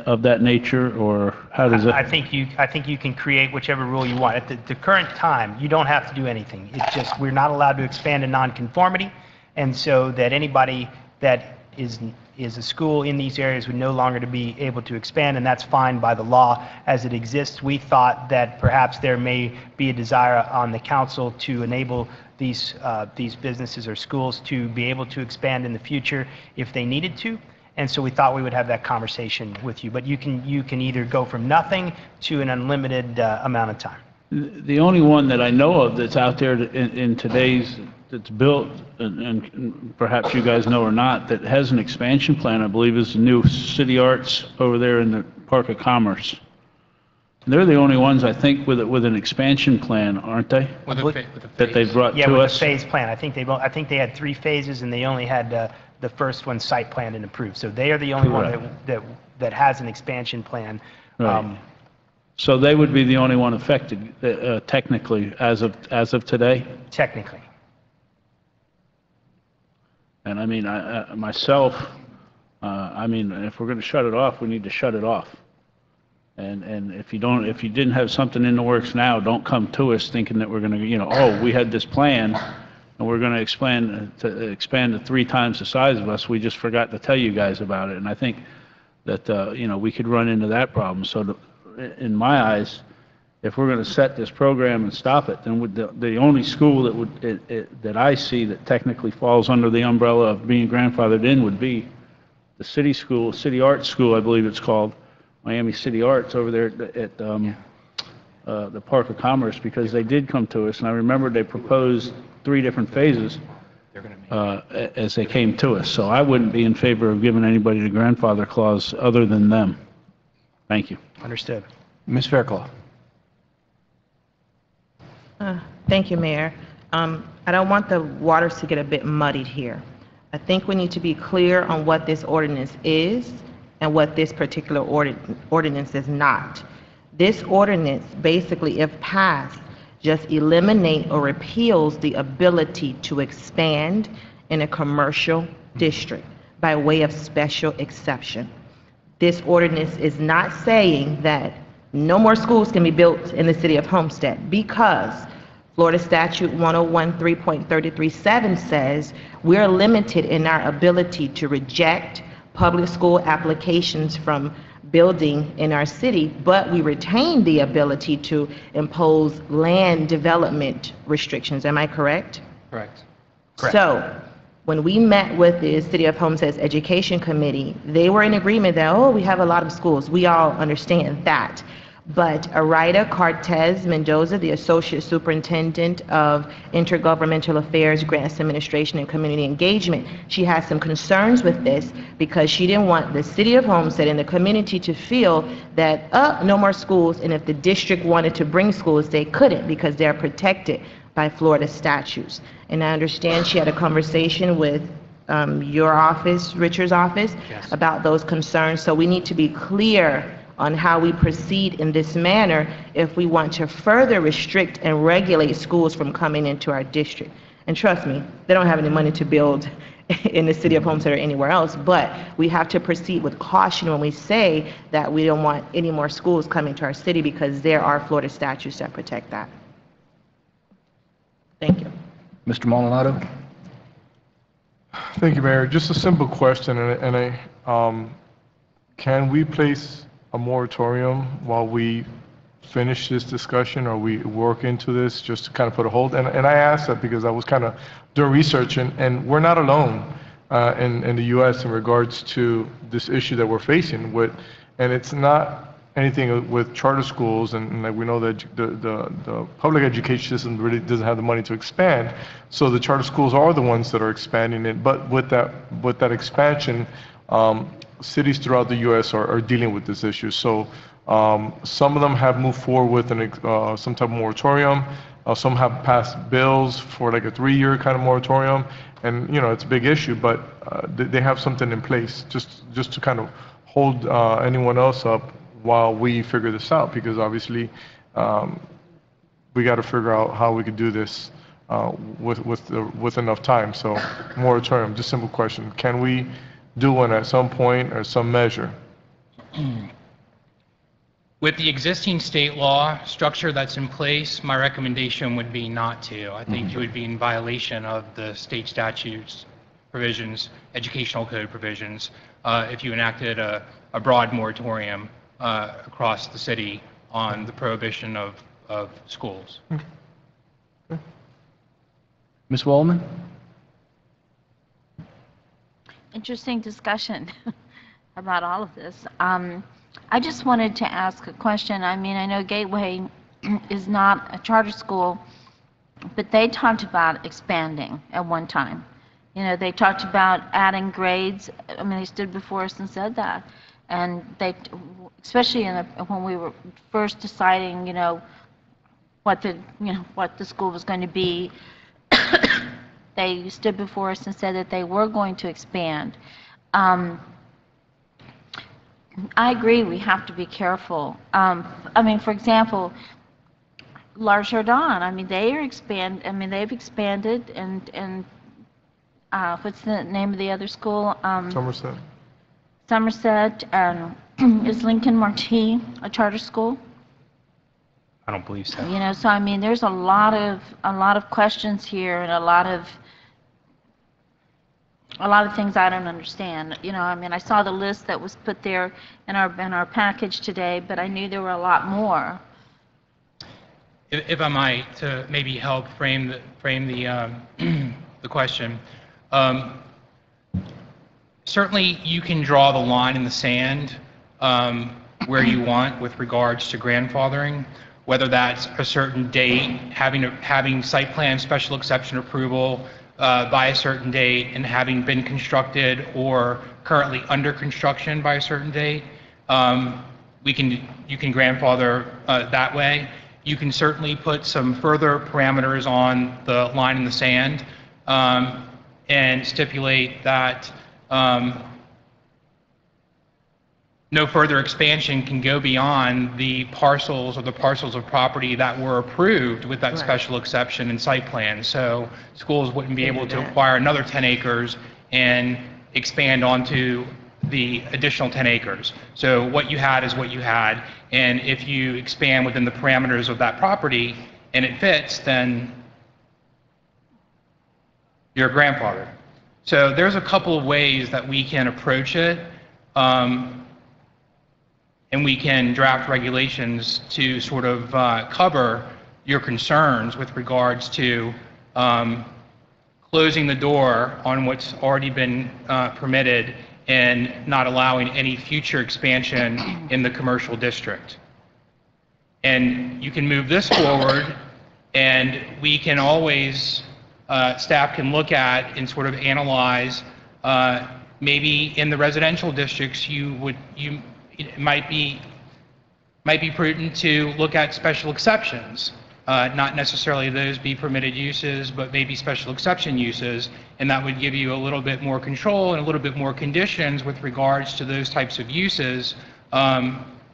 of that nature, or how does it? I think you can create whichever rule you want. At the current time, you don't have to do anything. It's just we're not allowed to expand in nonconformity, and so that anybody that is a school in these areas would no longer to be able to expand, and that's fine by the law as it exists. We thought that perhaps there may be a desire on the council to enable these businesses or schools to be able to expand in the future if they needed to, and so we thought we would have that conversation with you. But you can either go from nothing to an unlimited amount of time. The only one that I know of that's out there in today's, that's built, and perhaps you guys know or not, that has an expansion plan, I believe, is the new City Arts over there in the Park of Commerce. They're the only ones, I think, with an expansion plan, aren't they? That they've brought to us? Yeah, with a phase plan. I think they had 3 phases, and they only had the first one site planned and approved. So they are the only one that has an expansion plan. Right. So they would be the only one affected, technically, as of today? Technically. And I mean, myself, I mean, if we're going to shut it off, we need to shut it off. And if you didn't have something in the works now, don't come to us thinking that we're going to, you know, oh, we had this plan and we're going to expand to 3 times the size of us. We just forgot to tell you guys about it. And I think that, you know, we could run into that problem. So in my eyes, if we're going to set this program and stop it, then the only school that I see that technically falls under the umbrella of being grandfathered in would be the city school, City Arts School, I believe it's called, Miami City Arts over there at the Park of Commerce, because they did come to us, and I remember they proposed 3 different phases as they came to us. So I wouldn't be in favor of giving anybody the grandfather clause other than them. Thank you. Understood. Ms. Fairclough. Thank you, Mayor. I don't want the waters to get a bit muddied here. I think we need to be clear on what this ordinance is and what this particular ordinance is not. This ordinance, basically, if passed, just eliminate or repeals the ability to expand in a commercial district by way of special exception. This ordinance is not saying that no more schools can be built in the city of Homestead, because Florida Statute 101.3.337 says we're limited in our ability to reject public school applications from building in our city, but we retain the ability to impose land development restrictions. Am I correct? Correct. So when we met with the City of Homestead's Education Committee, they were in agreement that, oh, we have a lot of schools. We all understand that. But Araida Cortez Mendoza, the Associate Superintendent of Intergovernmental Affairs, Grants Administration, and Community Engagement, she has some concerns with this because she didn't want the City of Homestead and the community to feel that, no more schools, and if the district wanted to bring schools, they couldn't because they're protected by Florida statutes. And I understand she had a conversation with your office, Richard's office, about those concerns. So we need to be clear on how we proceed in this manner if we want to further restrict and regulate schools from coming into our district. And trust me, they don't have any money to build in the City of Homestead or anywhere else, but we have to proceed with caution when we say that we don't want any more schools coming to our city because there are Florida statutes that protect that. Thank you. Mr. Maldonado? Thank you, Mayor. Just a simple question, can we place a moratorium while we finish this discussion, or we work into this just to kind of put a hold? And I asked that because I was kind of doing research, and we're not alone in the U.S. in regards to this issue that we're facing with, and it's not anything with charter schools, and like we know that the public education system really doesn't have the money to expand, so the charter schools are the ones that are expanding it. But with that expansion, cities throughout the U.S. are dealing with this issue. So some of them have moved forward with some type of moratorium. Some have passed bills for like a 3-year kind of moratorium, and it's a big issue, but they have something in place just to kind of hold anyone else up while we figure this out, because obviously we got to figure out how we could do this with enough time. So moratorium, just simple question: can we do one at some point or some measure? With the existing state law structure that's in place, my recommendation would be not to. I think you would be in violation of the state statutes provisions, educational code provisions, if you enacted a broad moratorium across the city on the prohibition of schools. Ms. Wallman? Interesting discussion about all of this. I just wanted to ask a question. I mean, I know Gateway is not a charter school, but they talked about expanding at one time. They talked about adding grades. I mean, they stood before us and said that. And they, especially when we were first deciding, what the school was going to be, they stood before us and said that they were going to expand. I agree, we have to be careful. I mean, for example, La Jourdan, I mean, they've expanded, and what's the name of the other school? Somerset, and is Lincoln Marti a charter school? I don't believe so. So I mean, there's a lot of questions here, and a lot of things I don't understand. I mean, I saw the list that was put there in our package today, but I knew there were a lot more. If I might, to maybe help frame the question. Certainly, you can draw the line in the sand where you want with regards to grandfathering, whether that's a certain date, having site plan special exception approval by a certain date, and having been constructed or currently under construction by a certain date. You can grandfather that way. You can certainly put some further parameters on the line in the sand and stipulate that no further expansion can go beyond the parcels of property that were approved with that special exception and site plan. So schools wouldn't be able to acquire another 10 acres and expand onto the additional 10 acres. So what you had is what you had, and if you expand within the parameters of that property and it fits, then you're a grandfather. So there's a couple of ways that we can approach it, and we can draft regulations to sort of cover your concerns with regards to closing the door on what's already been permitted and not allowing any future expansion in the commercial district. And you can move this forward, and we can always, staff can look at and sort of analyze, maybe in the residential districts, it might be prudent to look at special exceptions, not necessarily those be permitted uses, but maybe special exception uses, and that would give you a little bit more control and a little bit more conditions with regards to those types of uses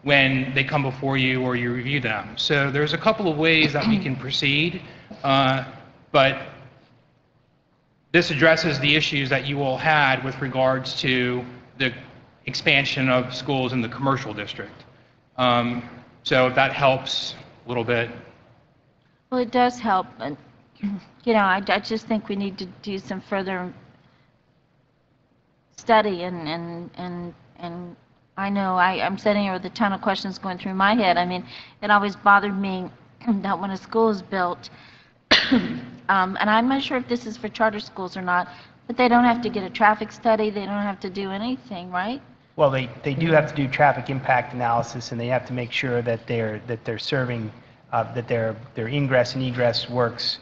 when they come before you or you review them. So there's a couple of ways that we can proceed, but this addresses the issues that you all had with regards to the expansion of schools in the commercial district. So if that helps a little bit. Well, it does help, but, you know, I just think we need to do some further study, and I know I'm sitting here with a ton of questions going through my head. I mean, it always bothered me that when a school is built, and I'm not sure if this is for charter schools or not, but they don't have to get a traffic study, they don't have to do anything, right? Well, they do have to do traffic impact analysis, and they have to make sure that they're serving, that their ingress and egress works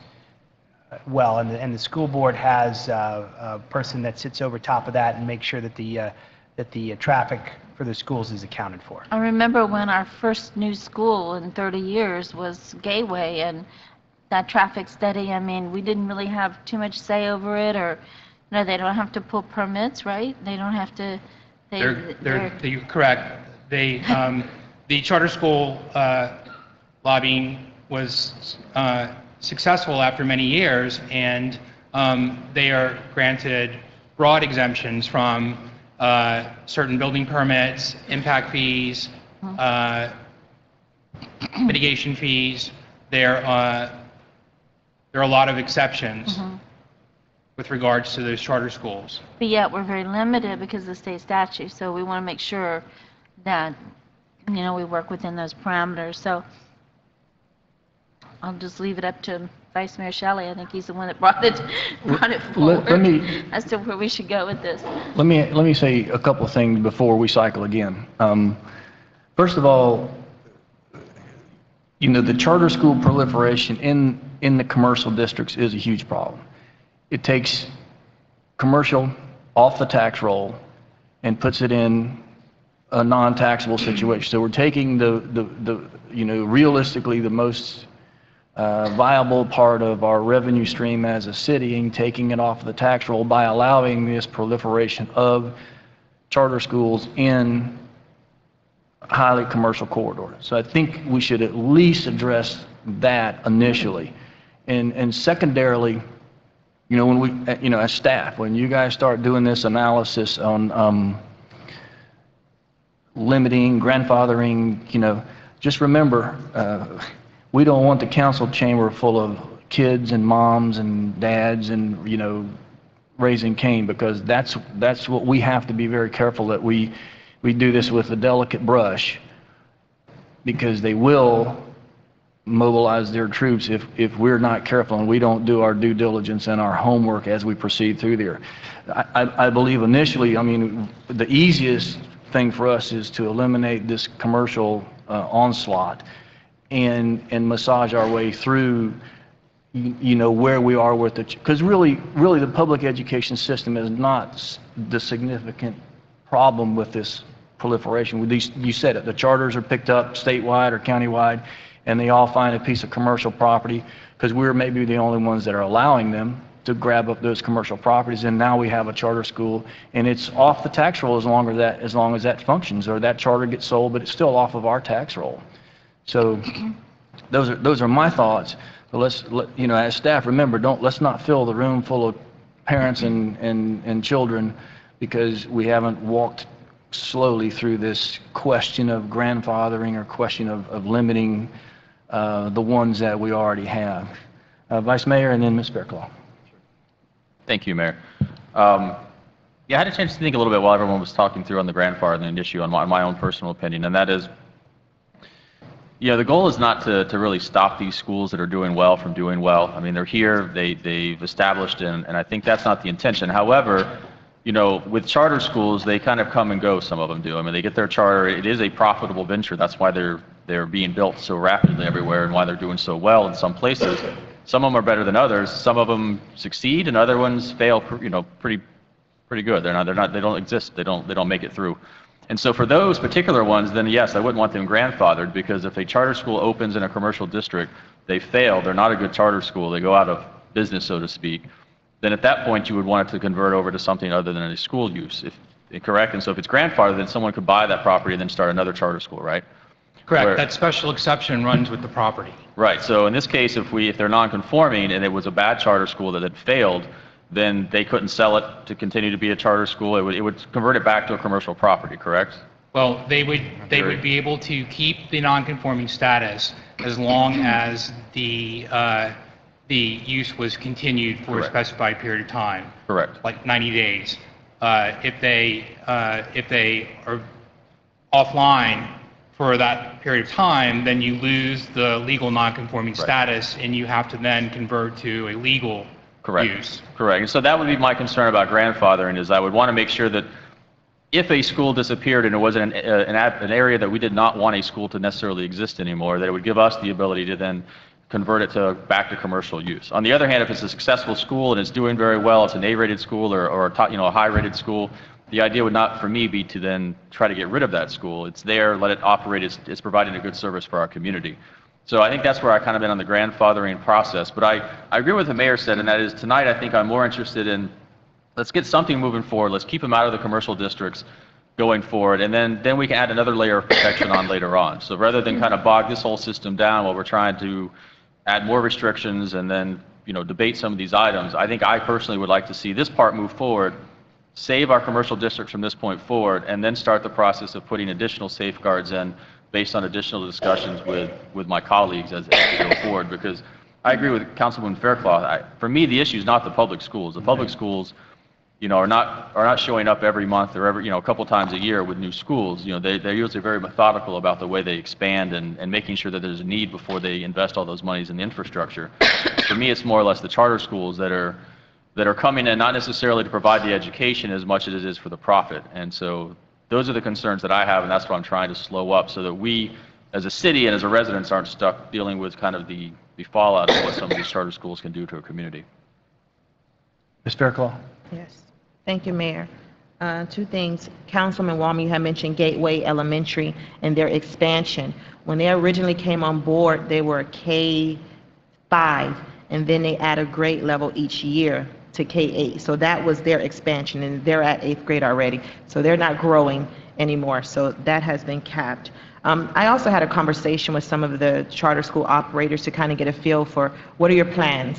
well, and the school board has a person that sits over top of that and makes sure that the traffic for the schools is accounted for. I remember when our first new school in 30 years was Gateway, and that traffic study, I mean, we didn't really have too much say over it, or, no, they don't have to pull permits, right? They don't have to, They're correct. The charter school lobbying was successful after many years, and they are granted broad exemptions from certain building permits, impact fees, mitigation fees. There are a lot of exceptions with regards to those charter schools. but yet we're very limited because of the state statute, so we want to make sure that, you know, we work within those parameters. So I'll just leave it up to Vice Mayor Shelley. I think he's the one that brought it forward Let me as to where we should go with this. let me say a couple of things before we cycle again. First of all, you know, the charter school proliferation in the commercial districts is a huge problem. It takes commercial off the tax roll and puts it in a non-taxable situation. So we're taking the you know, realistically the most viable part of our revenue stream as a city and taking it off the tax roll by allowing this proliferation of charter schools in highly commercial corridors. So I think we should at least address that initially. And secondarily, you know, when we, you know, as staff, when you guys start doing this analysis on limiting, grandfathering, you know, just remember, we don't want the council chamber full of kids and moms and dads and, you know, raising Cain, because that's what we have to be very careful that we do this with a delicate brush, because they will mobilize their troops if we're not careful and we don't do our due diligence and our homework as we proceed through there. I believe initially, I mean, the easiest thing for us is to eliminate this commercial onslaught and massage our way through, you know, where we are with it. Because really the public education system is not the significant problem with this proliferation. With these, you said it, the charters are picked up statewide or countywide, and they all find a piece of commercial property because we're maybe the only ones that are allowing them to grab up those commercial properties, and now we have a charter school, and it's off the tax roll as long as that functions, or that charter gets sold, but it's still off of our tax roll. So those are my thoughts. But you know, as staff, remember, let's not fill the room full of parents and children because we haven't walked slowly through this question of grandfathering or question of limiting the ones that we already have. Vice Mayor and then Ms. Fairclough. Thank you, Mayor. Yeah, I had a chance to think a little bit while everyone was talking through on the grandfathering issue on my own personal opinion, and that is, you know, the goal is not to really stop these schools that are doing well from doing well. I mean, they're here, they've established, and I think that's not the intention. However, you know, with charter schools, they kind of come and go, some of them do. I mean, they get their charter, it is a profitable venture, that's why they're they're being built so rapidly everywhere and why they're doing so well in some places. Some of them are better than others. Some of them succeed and other ones fail, pretty good. They don't exist. They don't make it through. And so for those particular ones, then yes, I wouldn't want them grandfathered, because if a charter school opens in a commercial district, they fail, they're not a good charter school, they go out of business, so to speak, then at that point you would want it to convert over to something other than a school use. Correct? And so if it's grandfathered, then someone could buy that property and then start another charter school, right? Correct. That special exception runs with the property. Right. So in this case, if they're non-conforming and it was a bad charter school that had failed, then they couldn't sell it to continue to be a charter school. It would convert it back to a commercial property, correct? Well, they would be able to keep the non-conforming status as long as the use was continued for a specified period of time. Correct. Like 90 days. If they are offline for that period of time, then you lose the legal non-conforming status, and you have to then convert to a legal use. Correct. And so that would be my concern about grandfathering, is I would want to make sure that if a school disappeared and it was an area that we did not want a school to necessarily exist anymore, that it would give us the ability to then convert it back to commercial use. On the other hand, if it's a successful school and it's doing very well, it's an A-rated school or a high-rated school, the idea would not, for me, be to then try to get rid of that school. It's there, let it operate, it's providing a good service for our community. So I think that's where I kind of been on the grandfathering process. But I agree with what the mayor said, and that is tonight I think I'm more interested in, let's get something moving forward, let's keep them out of the commercial districts going forward, and then we can add another layer of protection on later on. So rather than kind of bog this whole system down while we're trying to add more restrictions and then debate some of these items, I think I personally would like to see this part move forward, save our commercial districts from this point forward, and then start the process of putting additional safeguards in based on additional discussions with my colleagues as we go forward. Because I agree with Councilwoman Faircloth. For me, the issue is not the public schools. The public schools, are not showing up every month or every a couple times a year with new schools. They're usually very methodical about the way they expand and making sure that there's a need before they invest all those monies in the infrastructure. For me, it's more or less the charter schools that are coming in not necessarily to provide the education as much as it is for the profit. And so those are the concerns that I have, and that's what I'm trying to slow up so that we, as a city and as a residents, aren't stuck dealing with kind of the fallout of what some of these charter schools can do to a community. Ms. Fairclough? Yes. Thank you, Mayor. Two things. Councilman Walmy, you had mentioned Gateway Elementary and their expansion. When they originally came on board, they were K-5, and then they add a grade level each year to K-8. So that was their expansion, and they're at 8th grade already. So they're not growing anymore. So that has been capped. I also had a conversation with some of the charter school operators to kind of get a feel for what are your plans?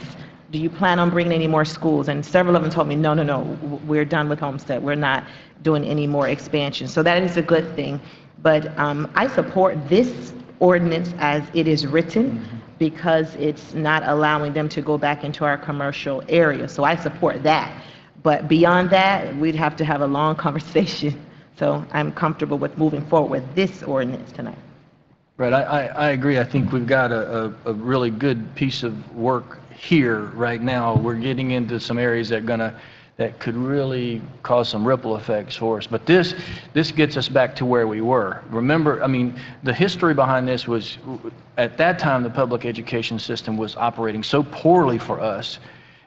Do you plan on bringing any more schools? And several of them told me, no, we're done with Homestead. We're not doing any more expansion. So that is a good thing. But I support this ordinance as it is written because it's not allowing them to go back into our commercial area. So I support that. But beyond that, we'd have to have a long conversation. So I'm comfortable with moving forward with this ordinance tonight. Right, I agree. I think we've got a really good piece of work here right now. We're getting into some areas that could really cause some ripple effects for us. But this gets us back to where we were. Remember, I mean, the history behind this was, at that time, the public education system was operating so poorly for us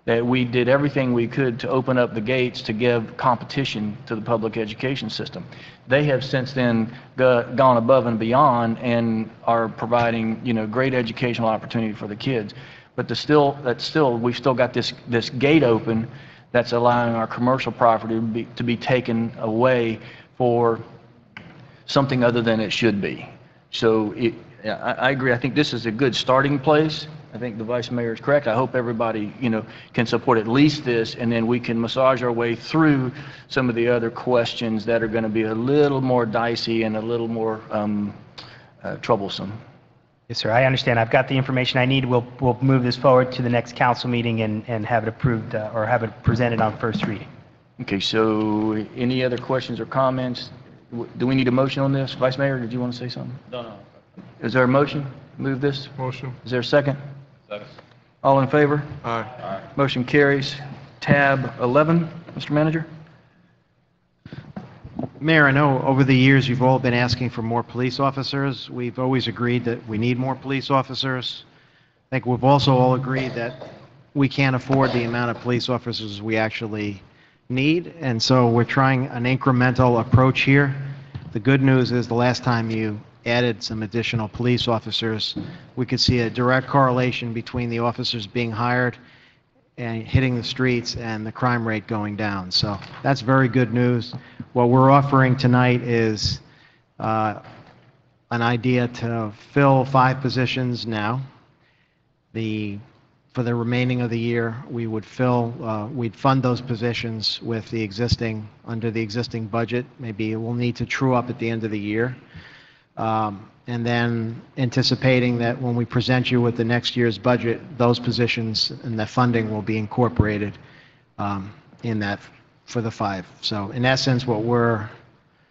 that we did everything we could to open up the gates to give competition to the public education system. They have since then gone above and beyond and are providing, great educational opportunity for the kids. But we've still got this gate open that's allowing our commercial property to be taken away for something other than it should be. So I agree. I think this is a good starting place. I think the Vice Mayor is correct. I hope everybody, can support at least this, and then we can massage our way through some of the other questions that are going to be a little more dicey and a little more troublesome. Yes, sir. I understand. I've got the information I need. We'll move this forward to the next council meeting and have it approved or have it presented on first reading. Okay. So any other questions or comments? Do we need a motion on this? Vice Mayor, did you want to say something? No. Is there a motion? Move this? Motion. Is there a second? Second. All in favor? Aye. Motion carries. Tab 11, Mr. Manager. Mayor, I know over the years you've all been asking for more police officers. We've always agreed that we need more police officers. I think we've also all agreed that we can't afford the amount of police officers we actually need, and so we're trying an incremental approach here. The good news is the last time you added some additional police officers, we could see a direct correlation between the officers being hired and hitting the streets and the crime rate going down. So that's very good news. What we're offering tonight is an idea to fill 5 positions now. For the remaining of the year, we would we'd fund those positions with under the existing budget. Maybe we'll need to true up at the end of the year. And then anticipating that when we present you with the next year's budget, those positions and the funding will be incorporated in that for the 5. So in essence, what we're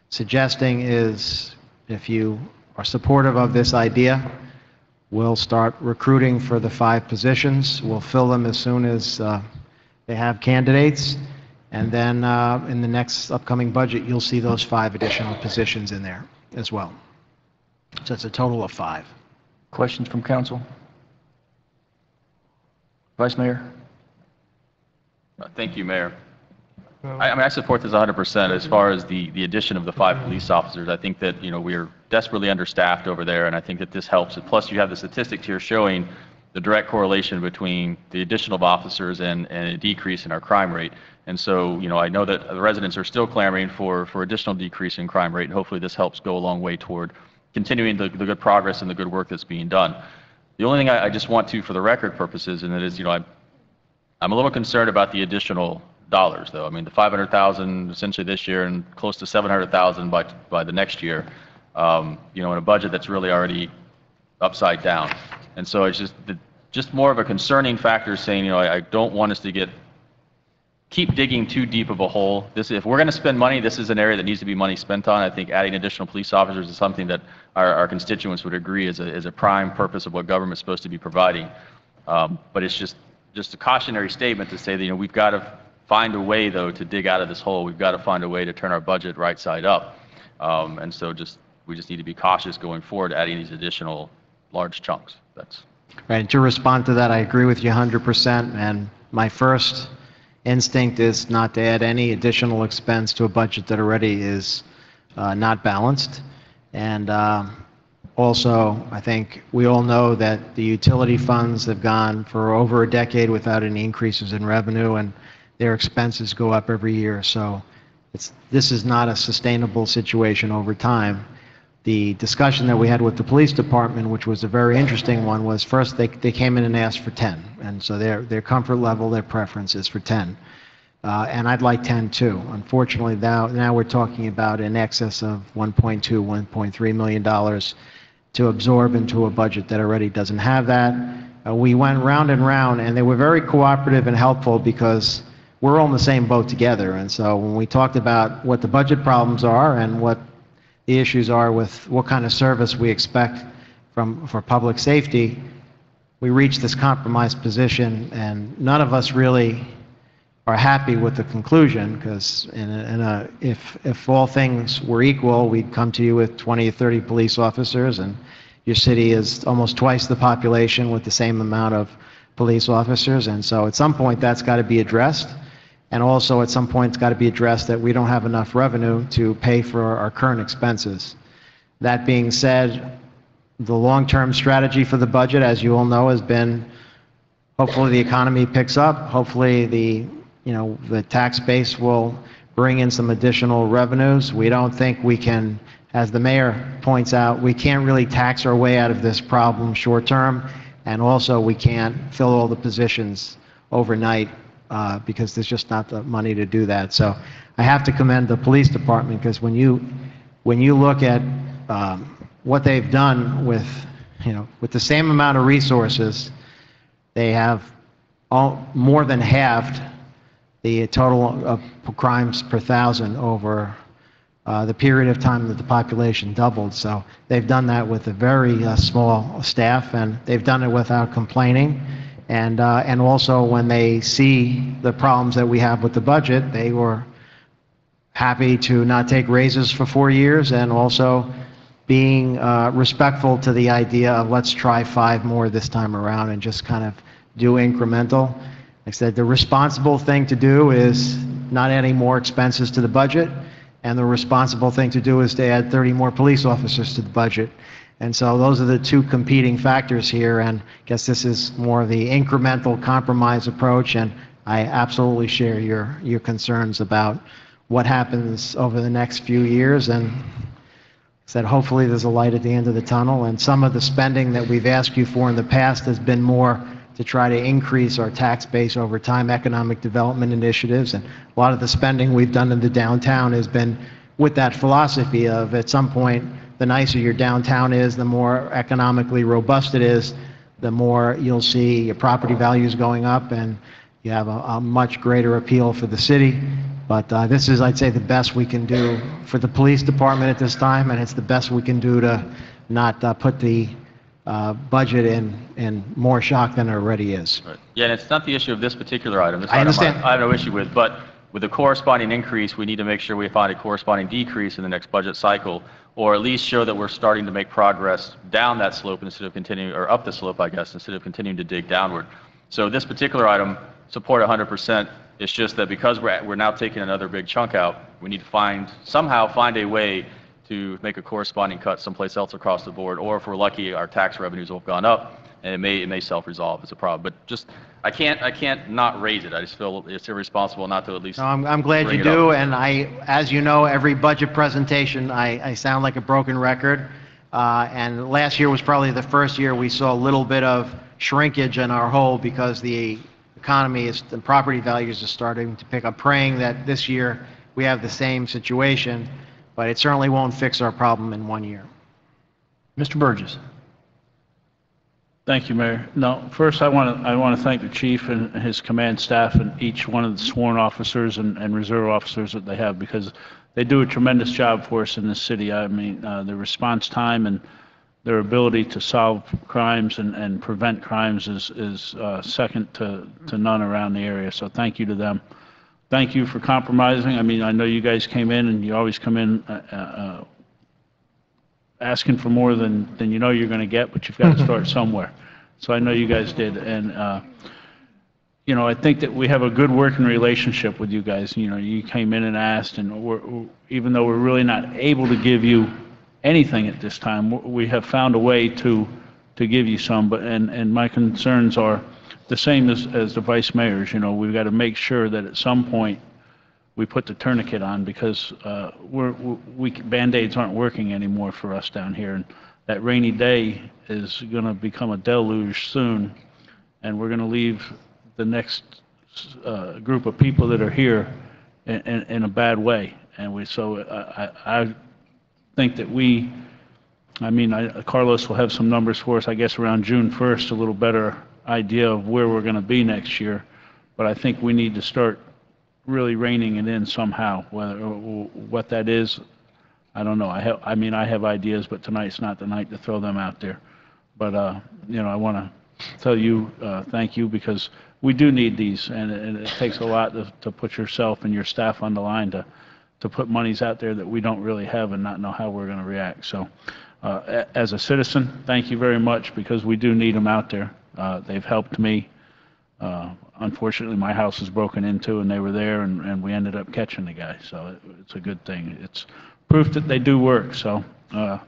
suggesting is if you are supportive of this idea, we'll start recruiting for the 5 positions. We'll fill them as soon as they have candidates. And then in the next upcoming budget, you'll see those 5 additional positions in there as well. So it's a total of 5. Questions from council? Vice Mayor? Thank you, Mayor. I support this 100% as far as the addition of the 5 police officers. I think that, we're desperately understaffed over there, and I think that this helps. Plus, you have the statistics here showing the direct correlation between the addition of officers and a decrease in our crime rate. And so, I know that the residents are still clamoring for additional decrease in crime rate, and hopefully this helps go a long way toward continuing the good progress and the good work that's being done. The only thing I just want to, for the record purposes, and that is, I'm a little concerned about the additional dollars, though. I mean, the 500,000 essentially this year and close to 700,000 by the next year, in a budget that's really already upside down. And so it's just more of a concerning factor saying, I don't want us to keep digging too deep of a hole. If we're going to spend money, this is an area that needs to be money spent on. I think adding additional police officers is something that our constituents would agree is a prime purpose of what government's supposed to be providing. But it's just a cautionary statement to say that, we've got to find a way, though, to dig out of this hole. We've got to find a way to turn our budget right side up. And so we just need to be cautious going forward, adding these additional large chunks. That's right. To respond to that, I agree with you 100%. And my first instinct is not to add any additional expense to a budget that already is not balanced. And also, I think we all know that the utility funds have gone for over a decade without any increases in revenue, and their expenses go up every year. So this is not a sustainable situation over time. The discussion that we had with the police department, which was a very interesting one, was first they came in and asked for 10. And so their comfort level, their preference is for 10. And I'd like 10 too. Unfortunately, now we're talking about in excess of $1.2, $1.3 million to absorb into a budget that already doesn't have that. We went round and round, and they were very cooperative and helpful because we're all in the same boat together. And so when we talked about what the budget problems are and what the issues are with what kind of service we expect for public safety, we reached this compromise position, and none of us really are happy with the conclusion, because if all things were equal, we'd come to you with 20 or 30 police officers, and your city is almost twice the population with the same amount of police officers. And so at some point that's got to be addressed. And also at some point it's got to be addressed that we don't have enough revenue to pay for our current expenses. That being said, the long-term strategy for the budget, as you all know, has been hopefully the economy picks up, hopefully the tax base will bring in some additional revenues. We don't think we can, as the mayor points out, we can't really tax our way out of this problem short term, and also we can't fill all the positions overnight because there's just not the money to do that. So I have to commend the police department, because when you look at what they've done with the same amount of resources, they have more than halved the total of crimes per thousand over the period of time that the population doubled. So they've done that with a very small staff, and they've done it without complaining. And also when they see the problems that we have with the budget, they were happy to not take raises for 4 years, and also being respectful to the idea of let's try 5 more this time around and just kind of do incremental. Like I said, the responsible thing to do is not adding more expenses to the budget, and the responsible thing to do is to add 30 more police officers to the budget. And so those are the two competing factors here, and I guess this is more of the incremental compromise approach, and I absolutely share your concerns about what happens over the next few years, and said hopefully there's a light at the end of the tunnel, and some of the spending that we've asked you for in the past has been more to try to increase our tax base over time, economic development initiatives, and a lot of the spending we've done in the downtown has been with that philosophy of at some point, the nicer your downtown is, the more economically robust it is, the more you'll see your property values going up, and you have a much greater appeal for the city. But this is, I'd say, the best we can do for the police department at this time, and it's the best we can do to not put the budget in more shock than it already is. Right. Yeah, and it's not the issue of this particular item. This I understand. I have no issue with, but with the corresponding increase, we need to make sure we find a corresponding decrease in the next budget cycle, or at least show that we're starting to make progress down that slope instead of continuing, or up the slope, I guess, instead of continuing to dig downward. So this particular item, support 100%. It's just that because we're now taking another big chunk out, we need to somehow find a way to make a corresponding cut someplace else across the board, or if we're lucky, our tax revenues will have gone up, and it may self-resolve as a problem. But just, I can't not raise it. I just feel it's irresponsible not to at least. No, I'm glad you do, and as you know, every budget presentation, I sound like a broken record. And last year was probably the first year we saw a little bit of shrinkage in our hole because the economy and property values are starting to pick up, praying that this year we have the same situation, but it certainly won't fix our problem in 1 year. Mr. Burgess. Thank you, Mayor. No, first I want to thank the chief and his command staff and each one of the sworn officers and reserve officers that they have, because they do a tremendous job for us in this city. I mean, the response time and their ability to solve crimes and prevent crimes is second to none around the area. So thank you to them. Thank you for compromising. I mean, I know you guys came in, and you always come in asking for more than you know you're going to get, but you've got to start somewhere. So I know you guys did. And, you know, I think that we have a good working relationship with you guys. You know, you came in and asked, and even though we're really not able to give you anything at this time, we have found a way to give you some. But and my concerns are the same as the vice mayor's. You know, we've got to make sure that at some point we put the tourniquet on, because Band-Aids aren't working anymore for us down here, and that rainy day is going to become a deluge soon, and we're going to leave the next group of people that are here in a bad way. And I think that Carlos will have some numbers for us, I guess, around June 1st, a little better idea of where we're going to be next year. But I think we need to start really reining it in somehow. What that is, I don't know. I have ideas, but tonight's not the night to throw them out there. But, you know, I want to tell you thank you, because we do need these, and it takes a lot to put yourself and your staff on the line to put monies out there that we don't really have and not know how we're going to react. So as a citizen, thank you very much, because we do need them out there. They've helped me. Unfortunately, my house was broken into, and they were there, and we ended up catching the guy. So it's a good thing. It's proof that they do work. So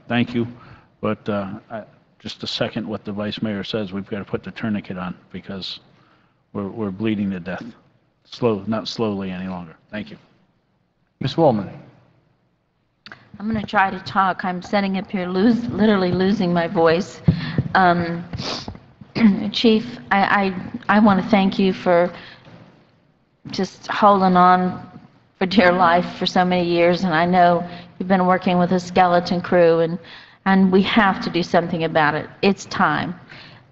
thank you. But just to second what the vice mayor says, we've got to put the tourniquet on, because we're bleeding to death. Not slowly any longer. Thank you. Ms. Woolman. I'm going to try to talk. I'm sitting up here literally losing my voice. Chief, I want to thank you for just holding on for dear life for so many years, and I know you've been working with a skeleton crew, and we have to do something about it. It's time.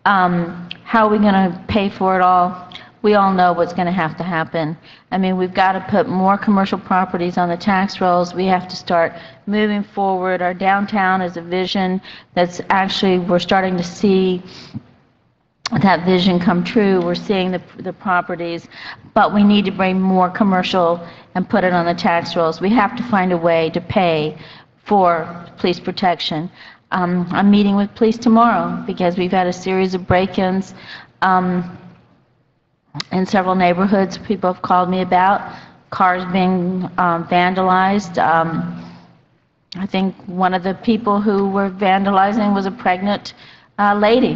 How are we going to pay for it all? We all know what's going to happen. I mean, we've got to put more commercial properties on the tax rolls. We have to start moving forward. Our downtown is a vision that's actually, we're starting to see that vision come true. We're seeing the properties, but we need to bring more commercial and put it on the tax rolls. We have to find a way to pay for police protection. I'm meeting with police tomorrow because we've had a series of break-ins in several neighborhoods. People have called me about cars being vandalized. I think one of the people who were vandalizing was a pregnant lady,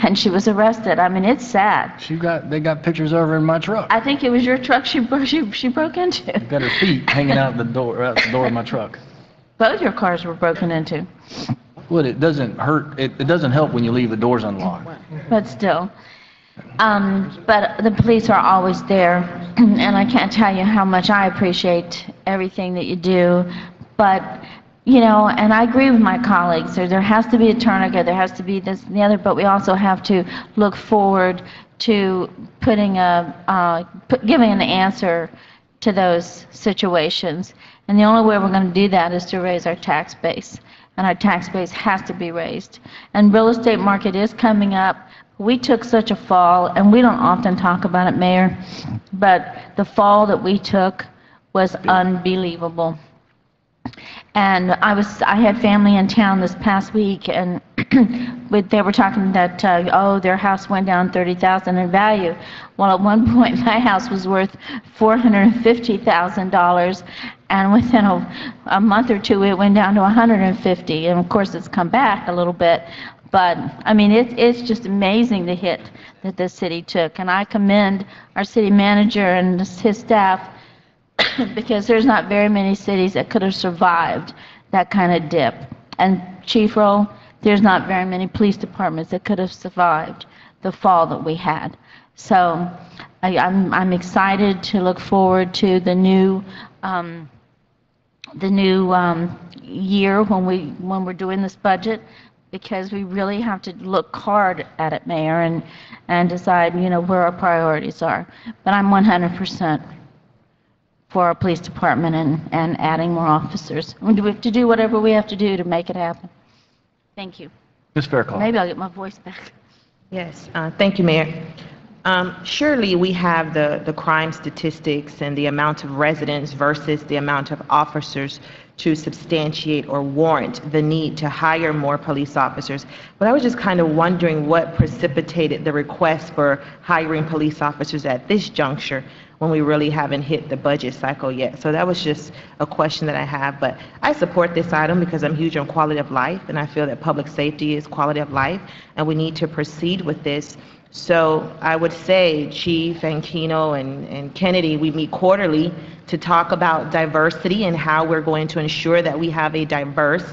and she was arrested. I mean, it's sad. They got pictures of her in my truck. I think it was your truck she broke into. Got her feet hanging out the door of my truck. Both your cars were broken into. Well, it doesn't hurt. It doesn't help when you leave the doors unlocked. But still. But the police are always there, and I can't tell you how much I appreciate everything that you do. But, you know, and I agree with my colleagues, there has to be a tourniquet, there has to be this and the other, but we also have to look forward to putting giving an answer to those situations. And the only way we're going to do that is to raise our tax base. And our tax base has to be raised. And real estate market is coming up. We took such a fall, and we don't often talk about it, Mayor, but the fall that we took was unbelievable. And I had family in town this past week, and they were talking that, their house went down $30,000 in value. Well, at one point, my house was worth $450,000, and within a month or two, it went down to $150,000. And of course, it's come back a little bit. But, I mean, it's just amazing the hit that the city took. And I commend our city manager and his staff because there's not very many cities that could have survived that kind of dip. And Chief Roll, there's not very many police departments that could have survived the fall that we had. So I'm excited to look forward to the new year when we're doing this budget, because we really have to look hard at it, Mayor, and decide, you know, where our priorities are. But I'm 100% for our police department and adding more officers. We have to do whatever we have to do to make it happen. Thank you. Ms. Fairclough. Maybe I'll get my voice back. Yes, thank you, Mayor. Surely we have the crime statistics and the amount of residents versus the amount of officers to substantiate or warrant the need to hire more police officers. But I was just kind of wondering what precipitated the request for hiring police officers at this juncture when we really haven't hit the budget cycle yet. So that was just a question that I have. But I support this item because I'm huge on quality of life, and I feel that public safety is quality of life, and we need to proceed with this. So I would say Chief and Keno and Kennedy, we meet quarterly to talk about diversity and how we're going to ensure that we have a diverse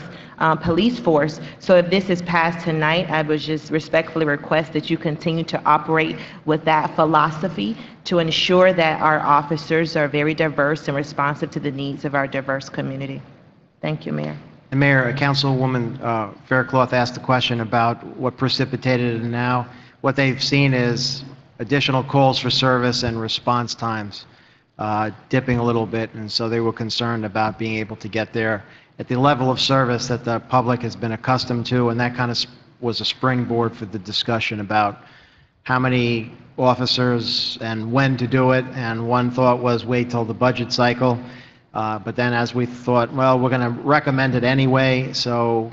police force. So if this is passed tonight, I would just respectfully request that you continue to operate with that philosophy to ensure that our officers are very diverse and responsive to the needs of our diverse community. Thank you, Mayor. And Mayor, Councilwoman Fairclough asked the question about what precipitated it now. What they've seen is additional calls for service and response times dipping a little bit, and so they were concerned about being able to get there at the level of service that the public has been accustomed to, and that kind of was a springboard for the discussion about how many officers and when to do it, and one thought was wait till the budget cycle, but then as we thought, well, we're going to recommend it anyway, so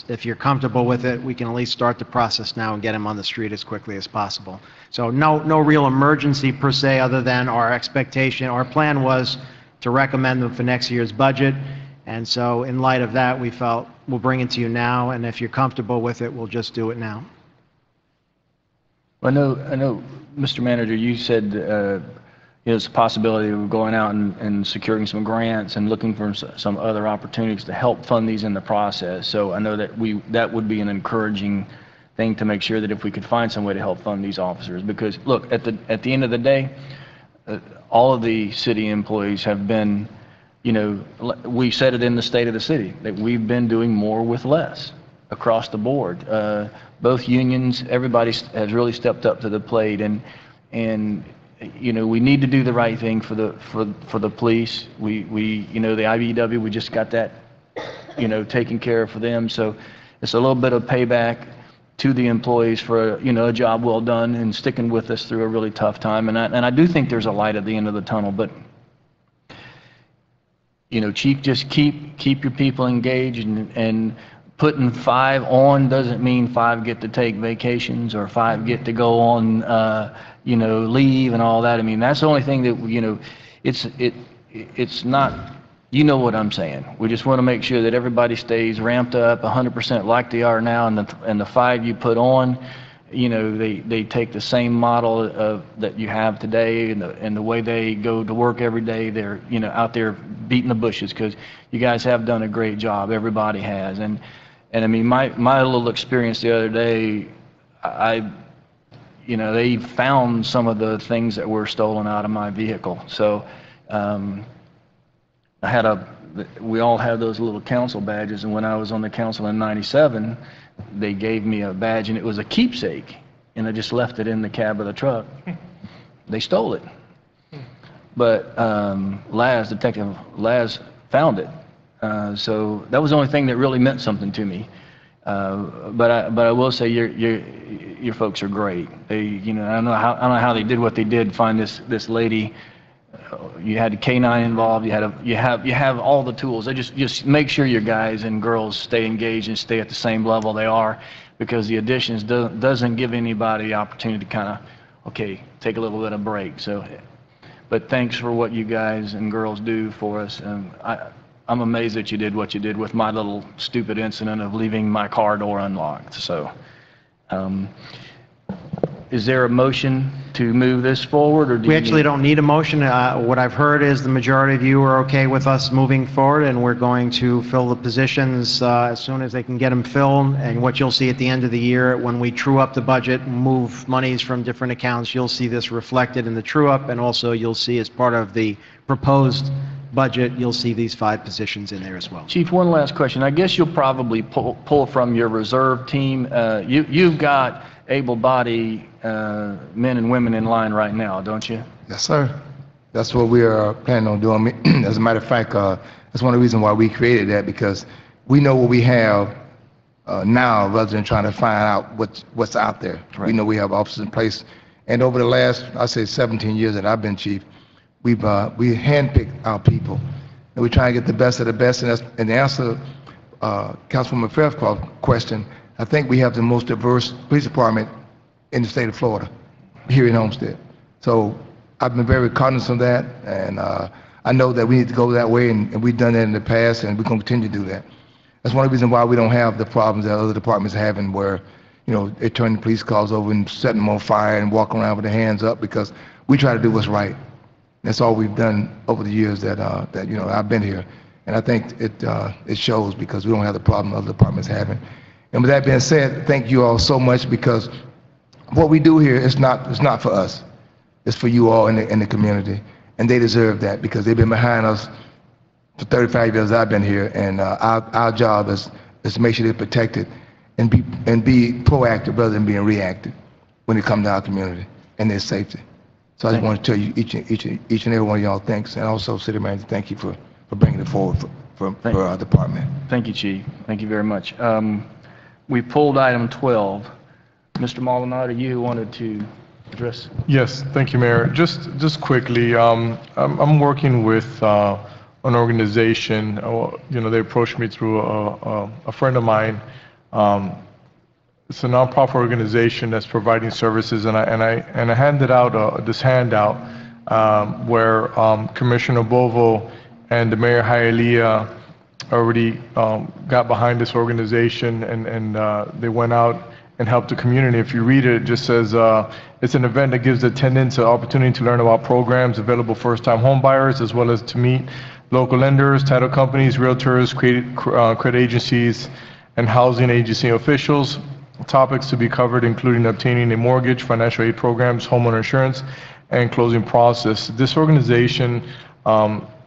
if you're comfortable with it, we can at least start the process now and get them on the street as quickly as possible. So no real emergency per se, other than our expectation. Our plan was to recommend them for next year's budget, and so in light of that, we felt we'll bring it to you now, and if you're comfortable with it, we'll just do it now. I know, Mr. Manager, you said there's a possibility of going out and securing some grants and looking for some other opportunities to help fund these in the process. So I know that that would be an encouraging thing to make sure that if we could find some way to help fund these officers, because look, at the end of the day, all of the city employees have been, you know, we said it in the State of the City, that we've been doing more with less across the board. Both unions, everybody has really stepped up to the plate, and you know, we need to do the right thing for the police. We you know, the IBEW, we just got that, you know, taken care of for them. So it's a little bit of payback, to the employees for, a job well done and sticking with us through a really tough time. And I do think there's a light at the end of the tunnel, but, Chief, just keep your people engaged, and putting 5 on doesn't mean 5 get to take vacations or 5 get to go on, leave and all that. I mean, that's the only thing that, it's not, what I'm saying. We just want to make sure that everybody stays ramped up 100% like they are now, and the 5 you put on, they take the same model that you have today, and the way they go to work every day, they're, out there beating the bushes, because you guys have done a great job. Everybody has. And I mean, my little experience the other day, they found some of the things that were stolen out of my vehicle. So, we all had those little council badges, and when I was on the council in '97, they gave me a badge, and it was a keepsake, and I just left it in the cab of the truck. They stole it. But Detective Laz found it. So that was the only thing that really meant something to me. But I will say your folks are great. They, I don't know how they did what they did, find this lady. You had the K-9 involved. You have all the tools. They just make sure your guys and girls stay engaged and stay at the same level they are, because the additions doesn't give anybody the opportunity to kind of, take a little bit of break. So, but thanks for what you guys and girls do for us. And I'm amazed that you did what you did with my little stupid incident of leaving my car door unlocked. So, is there a motion to move this forward, or do We you actually don't need a motion. What I've heard is the majority of you are okay with us moving forward, and we're going to fill the positions as soon as they can get them filled. And what you'll see at the end of the year, when we true up the budget and move monies from different accounts, you'll see this reflected in the true up, and also you'll see as part of the proposed budget, you'll see these 5 positions in there as well. Chief, one last question. I guess you'll probably pull from your reserve team. You've got able-bodied men and women in line right now, don't you? Yes, sir. That's what we are planning on doing. As a matter of fact, that's one of the reasons why we created that, because we know what we have now, rather than trying to find out what's out there. Right. We know we have officers in place, and over the last, I say, 17 years that I've been chief, we handpicked our people, and we try to get the best of the best. And to answer Councilwoman Faircloth's question, I think we have the most diverse police department in the state of Florida, here in Homestead. So I've been very cognizant of that, and I know that we need to go that way, and we've done that in the past, and we're going to continue to do that. That's one of the reasons why we don't have the problems that other departments are having, where, they turn the police cars over and set them on fire and walk around with their hands up, because we try to do what's right. That's all we've done over the years that I've been here, and I think it shows, because we don't have the problem other departments having. And with that being said, thank you all so much, because what we do here is not for us. It's for you all in the community, and they deserve that, because they've been behind us for 35 years I've been here, and our job is to make sure they're protected and be proactive rather than being reactive when it comes to our community and their safety. So I just want to tell you, each and every one of y'all, thanks, and also City Manager, thank you for bringing it forward for our department. Thank you, Chief. Thank you very much. We pulled item 12. Mr. Maldonado, you wanted to address? Yes, thank you, Mayor. Just quickly, I'm working with an organization. They approached me through a friend of mine. It's a nonprofit organization that's providing services, and I handed out this handout where Commissioner Bovo and the Mayor Hialeah already got behind this organization, and they went out and help the community. If you read it, it just says it's an event that gives attendants an opportunity to learn about programs available for first-time home buyers, as well as to meet local lenders, title companies, realtors, credit agencies, and housing agency officials. Topics to be covered including obtaining a mortgage, financial aid programs, homeowner insurance, and closing process. This organization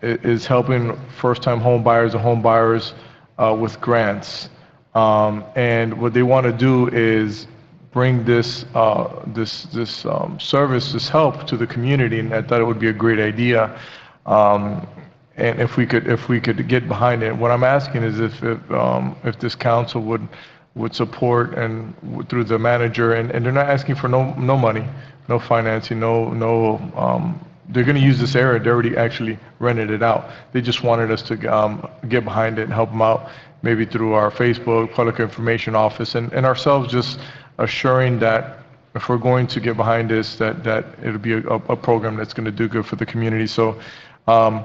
is helping first-time home buyers and home buyers with grants. And what they want to do is bring this service, this help to the community, and I thought it would be a great idea. And if we could get behind it, what I'm asking is if this council would with support and through the manager, and they're not asking for no money, no financing, they're going to use this area. They already actually rented it out. They just wanted us to get behind it and help them out, maybe through our Facebook, Public Information Office, and ourselves just assuring that if we're going to get behind this, that it'll be a program that's going to do good for the community. So I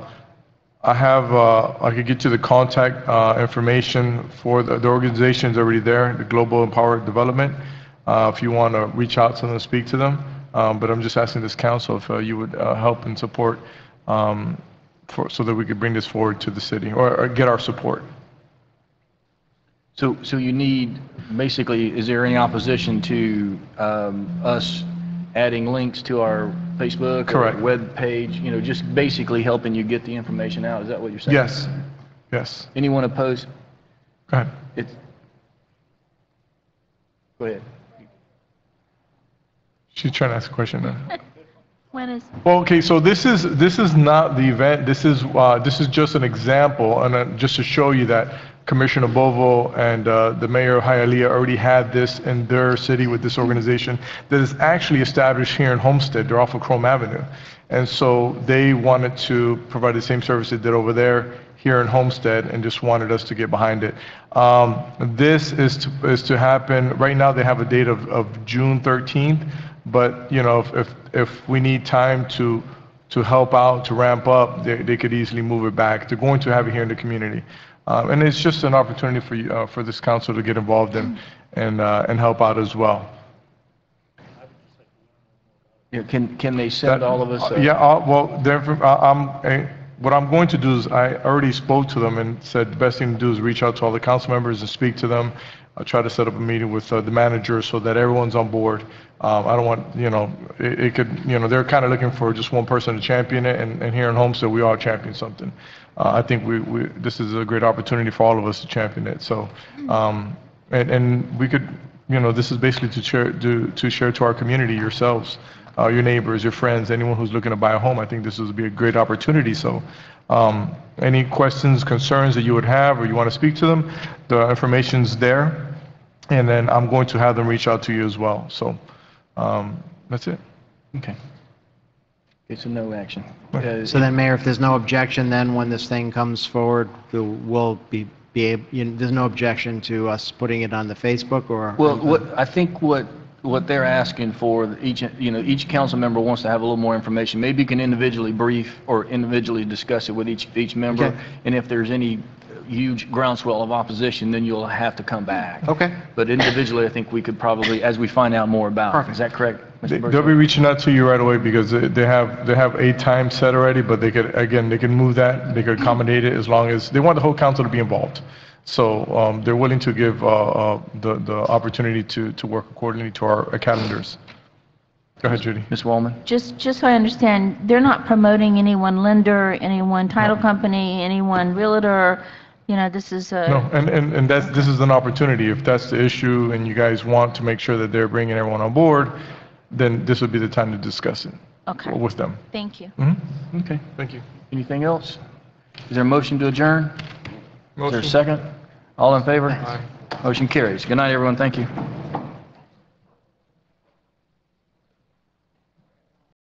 could get you the contact information for the organization's already there, the Global Empowered Development, if you want to reach out to them and speak to them. But I'm just asking this council if you would help and support so that we could bring this forward to the city or get our support. So you need, basically, is there any opposition to us adding links to our Facebook Correct. or web page, just basically helping you get the information out? Is that what you're saying? Yes. Yes. Anyone opposed? Go ahead. Go ahead. She's trying to ask a question now. When is, Well, okay, so this is not the event. This is just an example, and just to show you that Commissioner Bovo and the Mayor of Hialeah already had this in their city with this organization that is actually established here in Homestead. They're off of Chrome Avenue, and so they wanted to provide the same service they did over there here in Homestead, and just wanted us to get behind it. This is to happen. Right now, they have a date of June 13th. But, if we need time to help out, to ramp up, they could easily move it back. They're going to have it here in the community. And it's just an opportunity for you, for this council to get involved in and help out as well. Yeah, can they send all of us? What I'm going to do is I already spoke to them and said the best thing to do is reach out to all the council members and speak to them. I'll try to set up a meeting with the manager so that everyone's on board. I don't want, it could, they're kind of looking for just one person to champion it, and here in Homestead, we all champion something. I think this is a great opportunity for all of us to champion it. So, and we could, this is basically to share to our community, yourselves, your neighbors, your friends, anyone who's looking to buy a home. I think this would be a great opportunity. So, any questions, concerns that you would have, or you want to speak to them, the information's there, and then I'm going to have them reach out to you as well. So, that's it. Okay. It's a no action. So then, Mayor, if there's no objection, then when this thing comes forward, we'll be able, there's no objection to us putting it on the Facebook or? Well, I think what they're asking for, each council member wants to have a little more information. Maybe you can individually brief or individually discuss it with each member. Okay. And if there's any huge groundswell of opposition, then you'll have to come back. Okay. But individually, I think we could probably, as we find out more about. Perfect. Is that correct, Mr. They'll Burchell? be reaching out to you right away because they have a time set already, but they can move that, they could accommodate it as long as, they want the whole council to be involved. So they're willing to give the opportunity to work accordingly to our calendars. Go ahead, Judy. Ms. Wallman? just so I understand, they're not promoting any one lender, any one title company, any one realtor, this is a... No, and this is an opportunity. If that's the issue and you guys want to make sure that they're bringing everyone on board, then this would be the time to discuss it with them. Thank you. Mm-hmm. Okay. Thank you. Anything else? Is there a motion to adjourn? Is there a second? All in favor? Motion carries. Good night, everyone. Thank you.